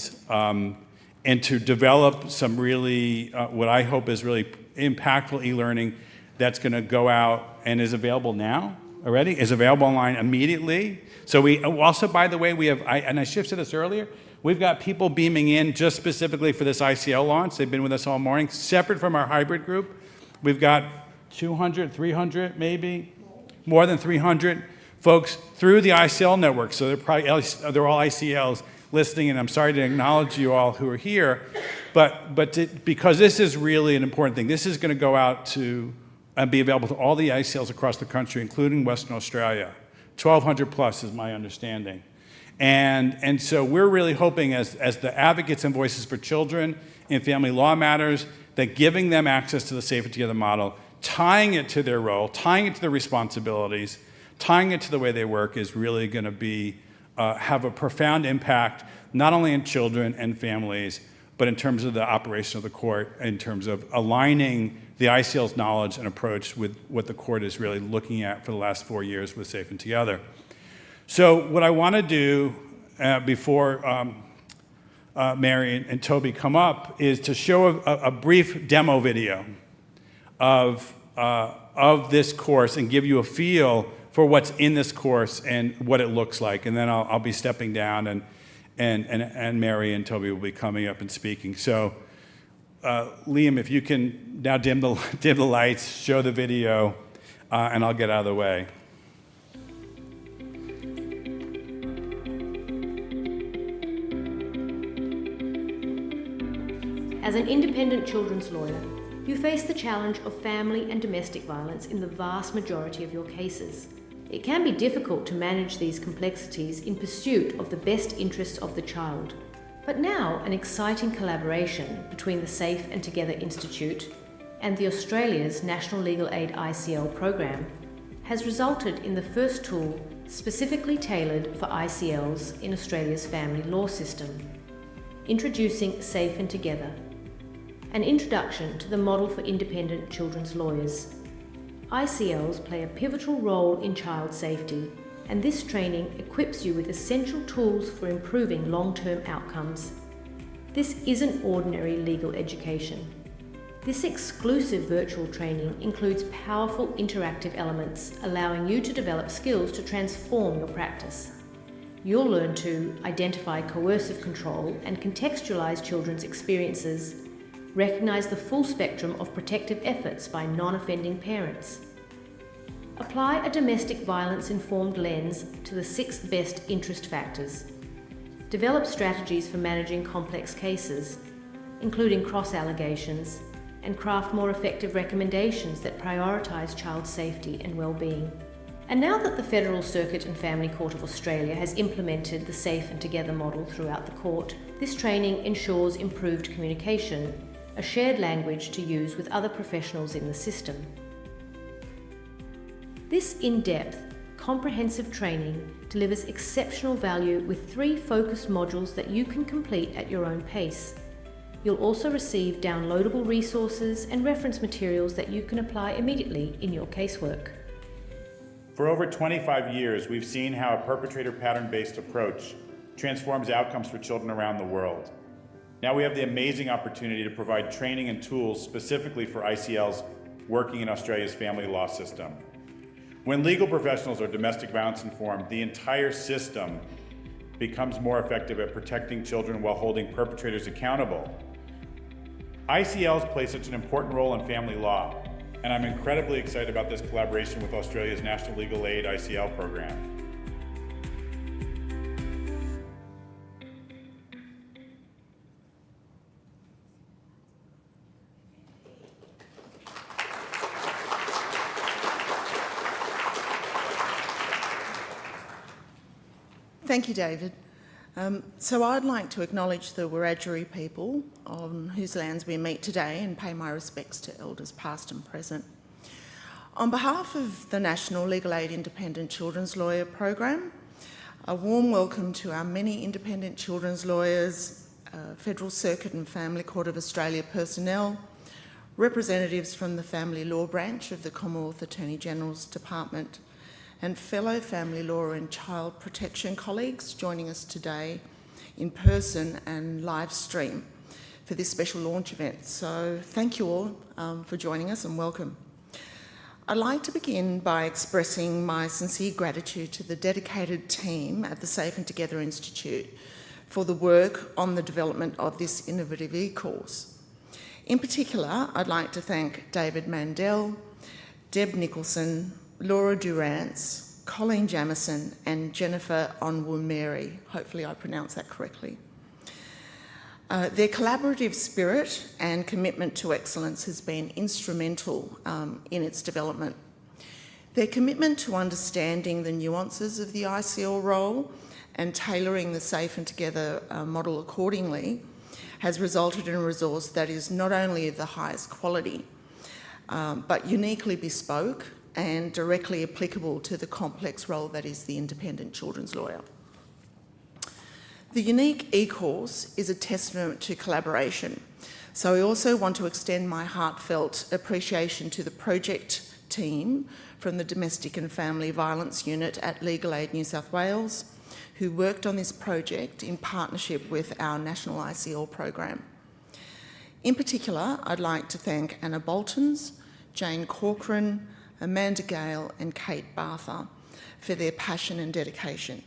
to develop some really, what I hope is really impactful e-learning that's going to go out and is available now already, is available online immediately. So we also, by the way, we have, and I should have said this earlier, we've got people beaming in just specifically for this ICL launch. They've been with us all morning, separate from our hybrid group. We've got 200, 300 maybe, more than 300 folks through the ICL network. So they're all ICLs listening, and I'm sorry to acknowledge you all who are here, but because this is really an important thing. This is going to go out to and be available to all the ICLs across the country, including Western Australia. 1,200 plus is my understanding. And so we're really hoping as the advocates and voices for children in family law matters, that giving them access to the Safer Together model, tying it to their role, tying it to their responsibilities, tying it to the way they work is really going to be have a profound impact, not only in children and families, but in terms of the operation of the court, in terms of aligning the ICL's knowledge and approach with what the court is really looking at for the last 4 years with Safe and Together. So what I want to do before Mary and Toby come up is to show a brief demo video of this course and give you a feel for what's in this course and what it looks like. And then I'll be stepping down and Mary and Toby will be coming up and speaking. So Liam, if you can now dim the lights, show the video, and I'll get out of the way. As an independent children's lawyer, you face the challenge of family and domestic violence in the vast majority of your cases. It can be difficult to manage these complexities in pursuit of the best interests of the child. But now, an exciting collaboration between the Safe and Together Institute and the Australia's National Legal Aid ICL program has resulted in the first tool specifically tailored for ICLs in Australia's family law system. Introducing Safe and Together, an introduction to the model for independent children's lawyers. ICLs play a pivotal role in child safety, and this training equips you with essential tools for improving long-term outcomes. This isn't ordinary legal education. This exclusive virtual training includes powerful interactive elements, allowing you to develop skills to transform your practice. You'll learn to identify coercive control and contextualize children's experiences, recognize the full spectrum of protective efforts by non-offending parents, apply a domestic violence-informed lens to the 6 best interest factors, develop strategies for managing complex cases, including cross-allegations, and craft more effective recommendations that prioritise child safety and well-being. And now that the Federal Circuit and Family Court of Australia has implemented the Safe and Together model throughout the court, this training ensures improved communication, a shared language to use with other professionals in the system. This in-depth, comprehensive training delivers exceptional value with 3 focused modules that you can complete at your own pace. You'll also receive downloadable resources and reference materials that you can apply immediately in your casework. For over 25 years, we've seen how a perpetrator pattern-based approach transforms outcomes for children around the world. Now we have the amazing opportunity to provide training and tools specifically for ICLs working in Australia's family law system. When legal professionals are domestic violence informed, the entire system becomes more effective at protecting children while holding perpetrators accountable. ICLs play such an important role in family law, and I'm incredibly excited about this collaboration with Australia's National Legal Aid ICL program. Thank you, David. So I'd like to acknowledge the Wiradjuri people on whose lands we meet today and pay my respects to elders past and present. On behalf of the National Legal Aid Independent Children's Lawyer Program, a warm welcome to our many independent children's lawyers, Federal Circuit and Family Court of Australia personnel, representatives from the Family Law Branch of the Commonwealth Attorney General's Department, and fellow family law and child protection colleagues joining us today in person and live stream for this special launch event. So thank you all for joining us and welcome. I'd like to begin by expressing my sincere gratitude to the dedicated team at the Safe and Together Institute for the work on the development of this innovative e-course. In particular, I'd like to thank David Mandel, Deb Nicholson, Laura Durrance, Colleen Jamieson and Jennifer Onwumeri. Hopefully I pronounced that correctly. Their collaborative spirit and commitment to excellence has been instrumental in its development. Their commitment to understanding the nuances of the ICL role and tailoring the Safe and Together model accordingly has resulted in a resource that is not only of the highest quality, but uniquely bespoke and directly applicable to the complex role that is the independent children's lawyer. The unique e-course is a testament to collaboration, so I also want to extend my heartfelt appreciation to the project team from the Domestic and Family Violence Unit at Legal Aid New South Wales, who worked on this project in partnership with our National ICL program. In particular, I'd like to thank Anna Boltons, Jane Corcoran, Amanda Gale and Kate Bartha for their passion and dedication.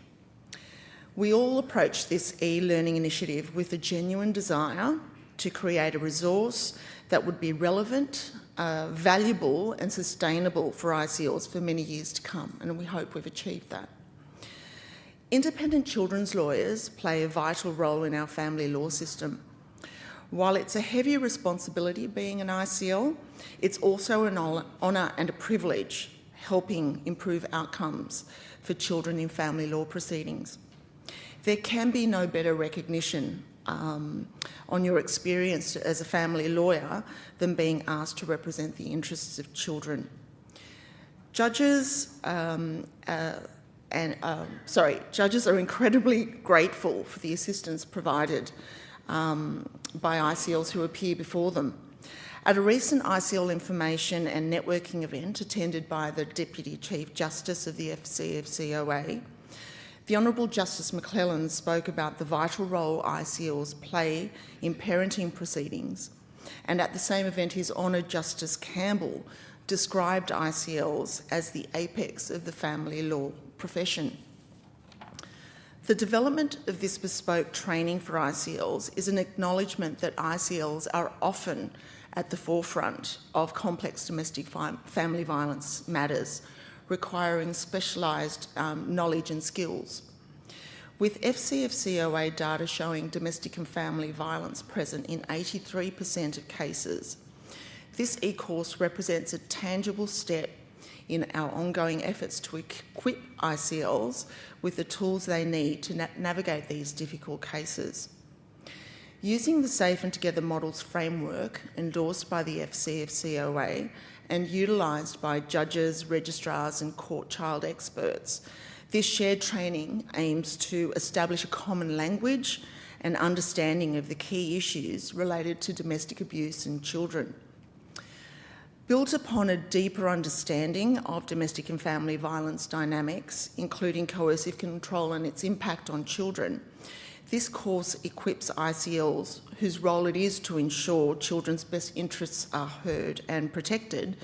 We all approach this e-learning initiative with a genuine desire to create a resource that would be relevant, valuable and sustainable for ICLs for many years to come, and we hope we've achieved that. Independent children's lawyers play a vital role in our family law system. While it's a heavy responsibility being an ICL, it's also an honour and a privilege helping improve outcomes for children in family law proceedings. There can be no better recognition on your experience as a family lawyer than being asked to represent the interests of children. Judges are incredibly grateful for the assistance provided by ICLs who appear before them. At a recent ICL information and networking event attended by the Deputy Chief Justice of the FCFCOA, the Honourable Justice McClellan spoke about the vital role ICLs play in parenting proceedings, and at the same event His Honour Justice Campbell described ICLs as the apex of the family law profession. The development of this bespoke training for ICLs is an acknowledgement that ICLs are often at the forefront of complex domestic family violence matters, requiring specialised knowledge and skills. With FCFCOA data showing domestic and family violence present in 83% of cases, this e-course represents a tangible step in our ongoing efforts to equip ICLs with the tools they need to navigate these difficult cases. Using the Safe and Together Models framework endorsed by the FCFCOA and utilised by judges, registrars and court child experts, this shared training aims to establish a common language and understanding of the key issues related to domestic abuse in children. Built upon a deeper understanding of domestic and family violence dynamics, including coercive control and its impact on children, this course equips ICLs, whose role it is to ensure children's best interests are heard and protected,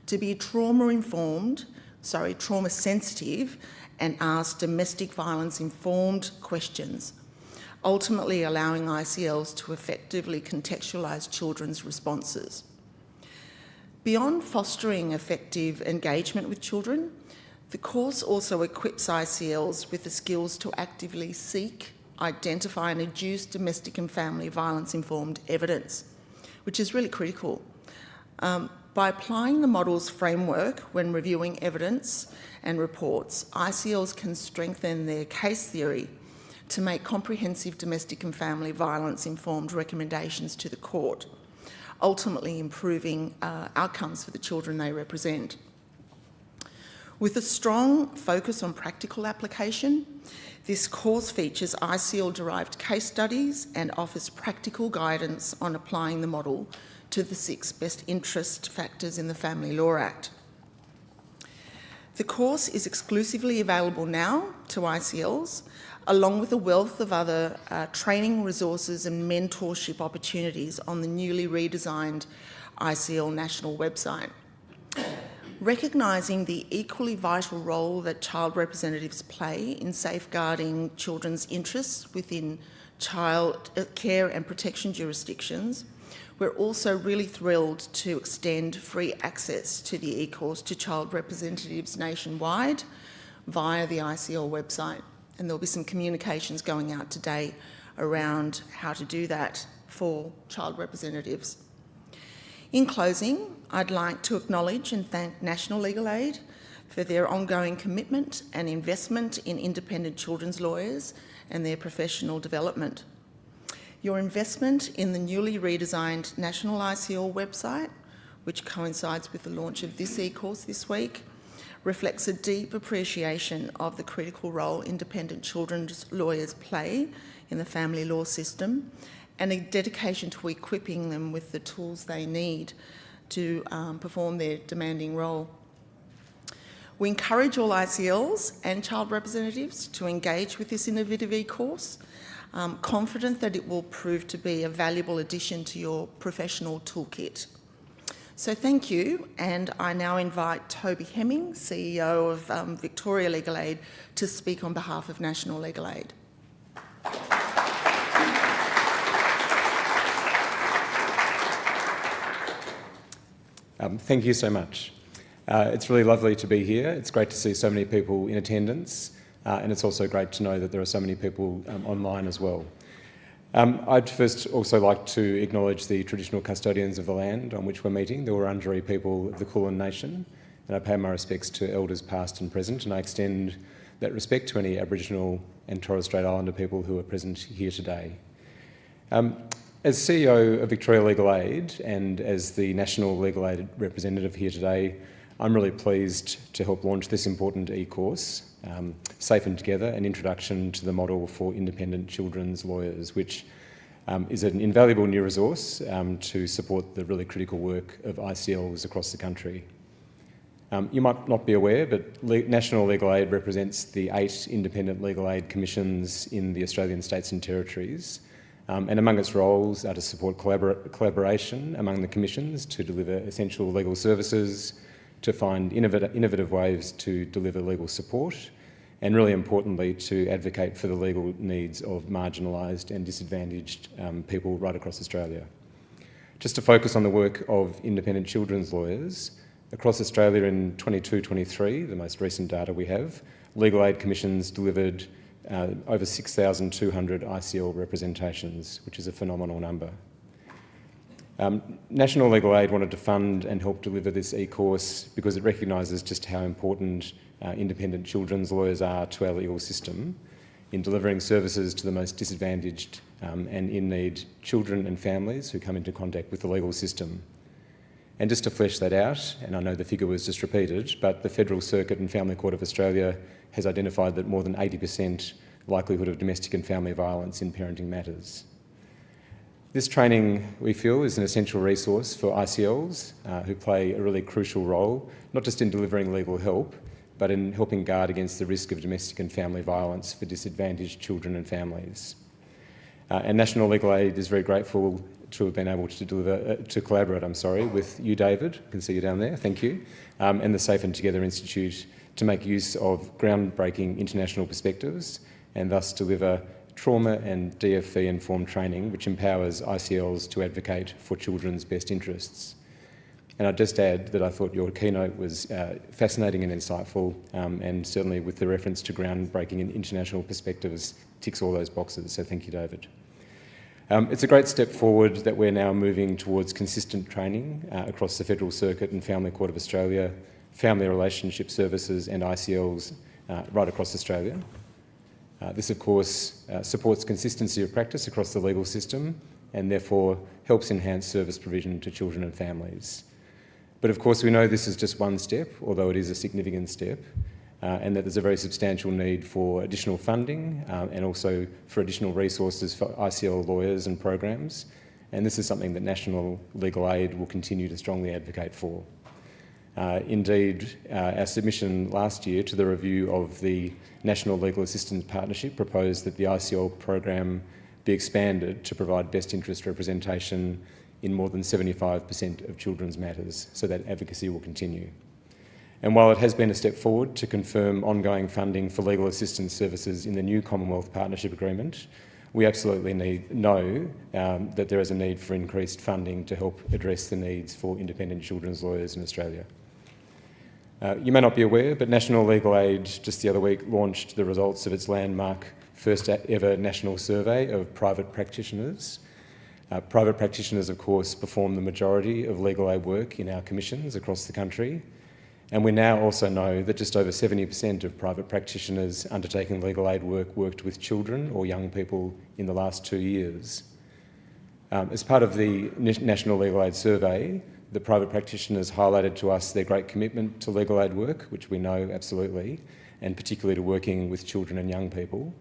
to be trauma-sensitive and ask domestic violence-informed questions, ultimately allowing ICLs to effectively contextualise children's responses. Beyond fostering effective engagement with children, the course also equips ICLs with the skills to actively seek, identify and adduce domestic and family violence-informed evidence, which is really critical. By applying the models framework when reviewing evidence and reports, ICLs can strengthen their case theory to make comprehensive domestic and family violence-informed recommendations to the court, ultimately improving outcomes for the children they represent. With a strong focus on practical application, this course features ICL-derived case studies and offers practical guidance on applying the model to the 6 best interest factors in the Family Law Act. The course is exclusively available now to ICLs, along with a wealth of other training resources and mentorship opportunities on the newly redesigned ICL national website. Recognising the equally vital role that child representatives play in safeguarding children's interests within child care and protection jurisdictions, we're also really thrilled to extend free access to the e-course to child representatives nationwide via the ICL website. And there'll be some communications going out today around how to do that for child representatives. In closing, I'd like to acknowledge and thank National Legal Aid for their ongoing commitment and investment in independent children's lawyers and their professional development. Your investment in the newly redesigned National ICL website, which coincides with the launch of this e-course this week, reflects a deep appreciation of the critical role independent children's lawyers play in the family law system and a dedication to equipping them with the tools they need to perform their demanding role. We encourage all ICLs and child representatives to engage with this innovative e-course, confident that it will prove to be a valuable addition to your professional toolkit. So thank you, and I now invite Toby Hemming, CEO of Victoria Legal Aid, to speak on behalf of National Legal Aid. Thank you so much. It's really lovely to be here. It's great to see so many people in attendance, and it's also great to know that there are so many people online as well. I'd first also like to acknowledge the traditional custodians of the land on which we're meeting, the Wurundjeri people of the Kulin Nation, and I pay my respects to elders past and present, and I extend that respect to any Aboriginal and Torres Strait Islander people who are present here today. As CEO of Victoria Legal Aid and as the National Legal Aid representative here today, I'm really pleased to help launch this important e-course, Safe and Together, an introduction to the model for independent children's lawyers, which is an invaluable new resource to support the really critical work of ICLs across the country. You might not be aware, but National Legal Aid represents the 8 independent legal aid commissions in the Australian states and territories, and among its roles are to support collaboration among the commissions to deliver essential legal services, to find innovative ways to deliver legal support, and really importantly, to advocate for the legal needs of marginalised and disadvantaged people right across Australia. Just to focus on the work of independent children's lawyers, across Australia in 22-23, the most recent data we have, legal aid commissions delivered over 6,200 ICL representations, which is a phenomenal number. National Legal Aid wanted to fund and help deliver this e-course because it recognises just how important independent children's lawyers are to our legal system in delivering services to the most disadvantaged and in-need children and families who come into contact with the legal system. And just to flesh that out, and I know the figure was just repeated, but the Federal Circuit and Family Court of Australia has identified that more than 80% likelihood of domestic and family violence in parenting matters. This training, we feel, is an essential resource for ICLs who play a really crucial role, not just in delivering legal help, but in helping guard against the risk of domestic and family violence for disadvantaged children and families. And National Legal Aid is very grateful to have been able to collaborate with you, David, I can see you down there, thank you, and the Safe and Together Institute to make use of groundbreaking international perspectives and thus deliver trauma and DFE-informed training which empowers ICLs to advocate for children's best interests. And I'd just add that I thought your keynote was fascinating and insightful, and certainly with the reference to groundbreaking and international perspectives ticks all those boxes, so thank you, David. It's a great step forward that we're now moving towards consistent training across the Federal Circuit and Family Court of Australia, Family Relationship Services and ICLs right across Australia. This, of course, supports consistency of practice across the legal system and therefore helps enhance service provision to children and families. But of course we know this is just one step, although it is a significant step, and that there's a very substantial need for additional funding and also for additional resources for ICL lawyers and programs, and this is something that National Legal Aid will continue to strongly advocate for. Indeed, our submission last year to the review of the National Legal Assistance Partnership proposed that the ICL program be expanded to provide best interest representation in more than 75% of children's matters, so that advocacy will continue. And while it has been a step forward to confirm ongoing funding for legal assistance services in the new Commonwealth Partnership Agreement, we absolutely know that there is a need for increased funding to help address the needs for independent children's lawyers in Australia. You may not be aware, but National Legal Aid just the other week launched the results of its landmark first ever national survey of private practitioners. Private practitioners, of course, perform the majority of legal aid work in our commissions across the country, and we now also know that just over 70% of private practitioners undertaking legal aid work worked with children or young people in the last 2 years. As part of the National Legal Aid Survey, the private practitioners highlighted to us their great commitment to legal aid work, which we know absolutely, and particularly to working with children and young people.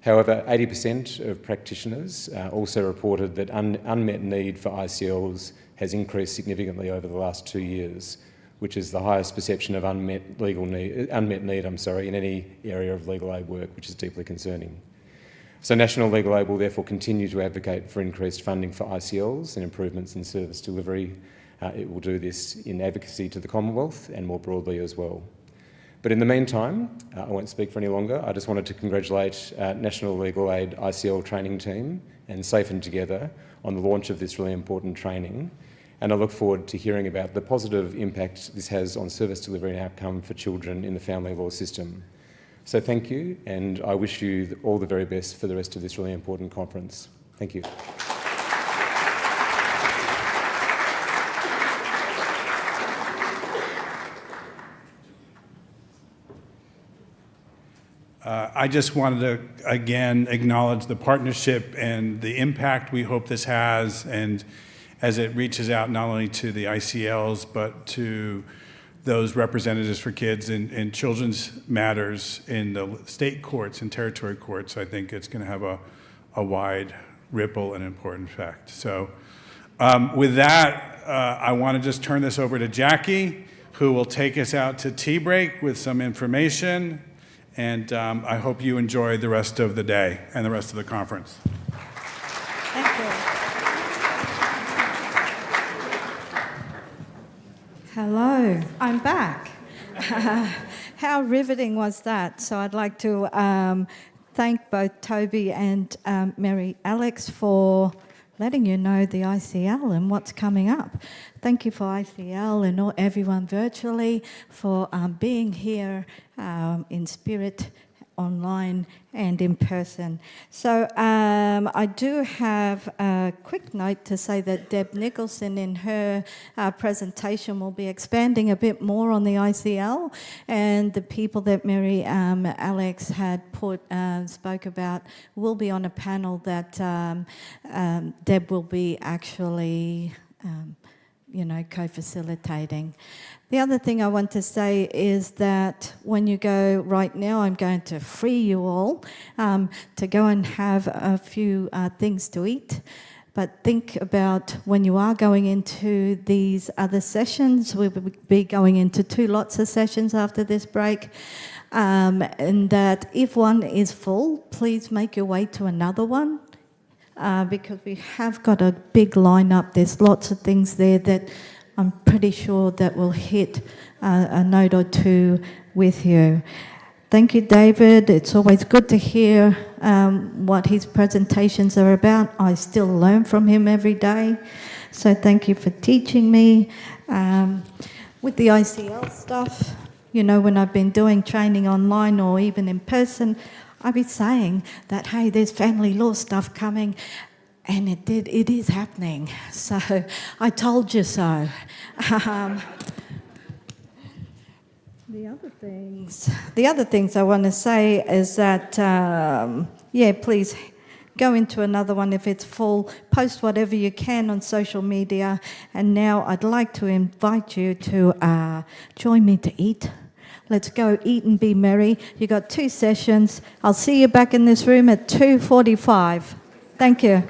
However, 80% of practitioners also reported that unmet need for ICLs has increased significantly over the last 2 years, which is the highest perception of unmet need in any area of legal aid work, which is deeply concerning. So National Legal Aid will therefore continue to advocate for increased funding for ICLs and improvements in service delivery. It will do this in advocacy to the Commonwealth and more broadly as well. But in the meantime, I won't speak for any longer. I just wanted to congratulate National Legal Aid ICL training team and Safe and Together on the launch of this really important training. And I look forward to hearing about the positive impact this has on service delivery and outcome for children in the family law system. So thank you, and I wish you all the very best for the rest of this really important conference. Thank you. I just wanted to, again, acknowledge the partnership and the impact we hope this has, and as it reaches out not only to the ICLs, but to those representatives for kids in children's matters in the state courts and territory courts. I think it's going to have a wide ripple and important effect. So with that, I want to just turn this over to Jackie, who will take us out to tea break with some information. And I hope you enjoy the rest of the day and the rest of the conference. Thank you. Hello, I'm back. How riveting was that? So I'd like to thank both Toby and Mary Alex for letting you know the ICL and what's coming up. Thank you for ICL and everyone virtually for being here in spirit online and in person. So I do have a quick note to say that Deb Nicholson in her presentation will be expanding a bit more on the ICL, and the people that Mary Alex had spoke about will be on a panel that Deb will be actually co-facilitating. The other thing I want to say is that when you go right now, I'm going to free you all to go and have a few things to eat. But think about when you are going into these other sessions. We will be going into 2 lots of sessions after this break. And that if one is full, please make your way to another one. Because we have got a big lineup. There's lots of things there that I'm pretty sure that will hit a note or 2 with you. Thank you, David. It's always good to hear what his presentations are about. I still learn from him every day. So thank you for teaching me. With the ICL stuff, when I've been doing training online or even in person, I've been saying that, hey, there's family law stuff coming, and it is happening. So I told you so. The other things I want to say is that, please go into another one if it's full. Post whatever you can on social media. And now I'd like to invite you to join me to eat. Let's go eat and be merry. You got 2 sessions. I'll see you back in this room at 2:45. Thank you.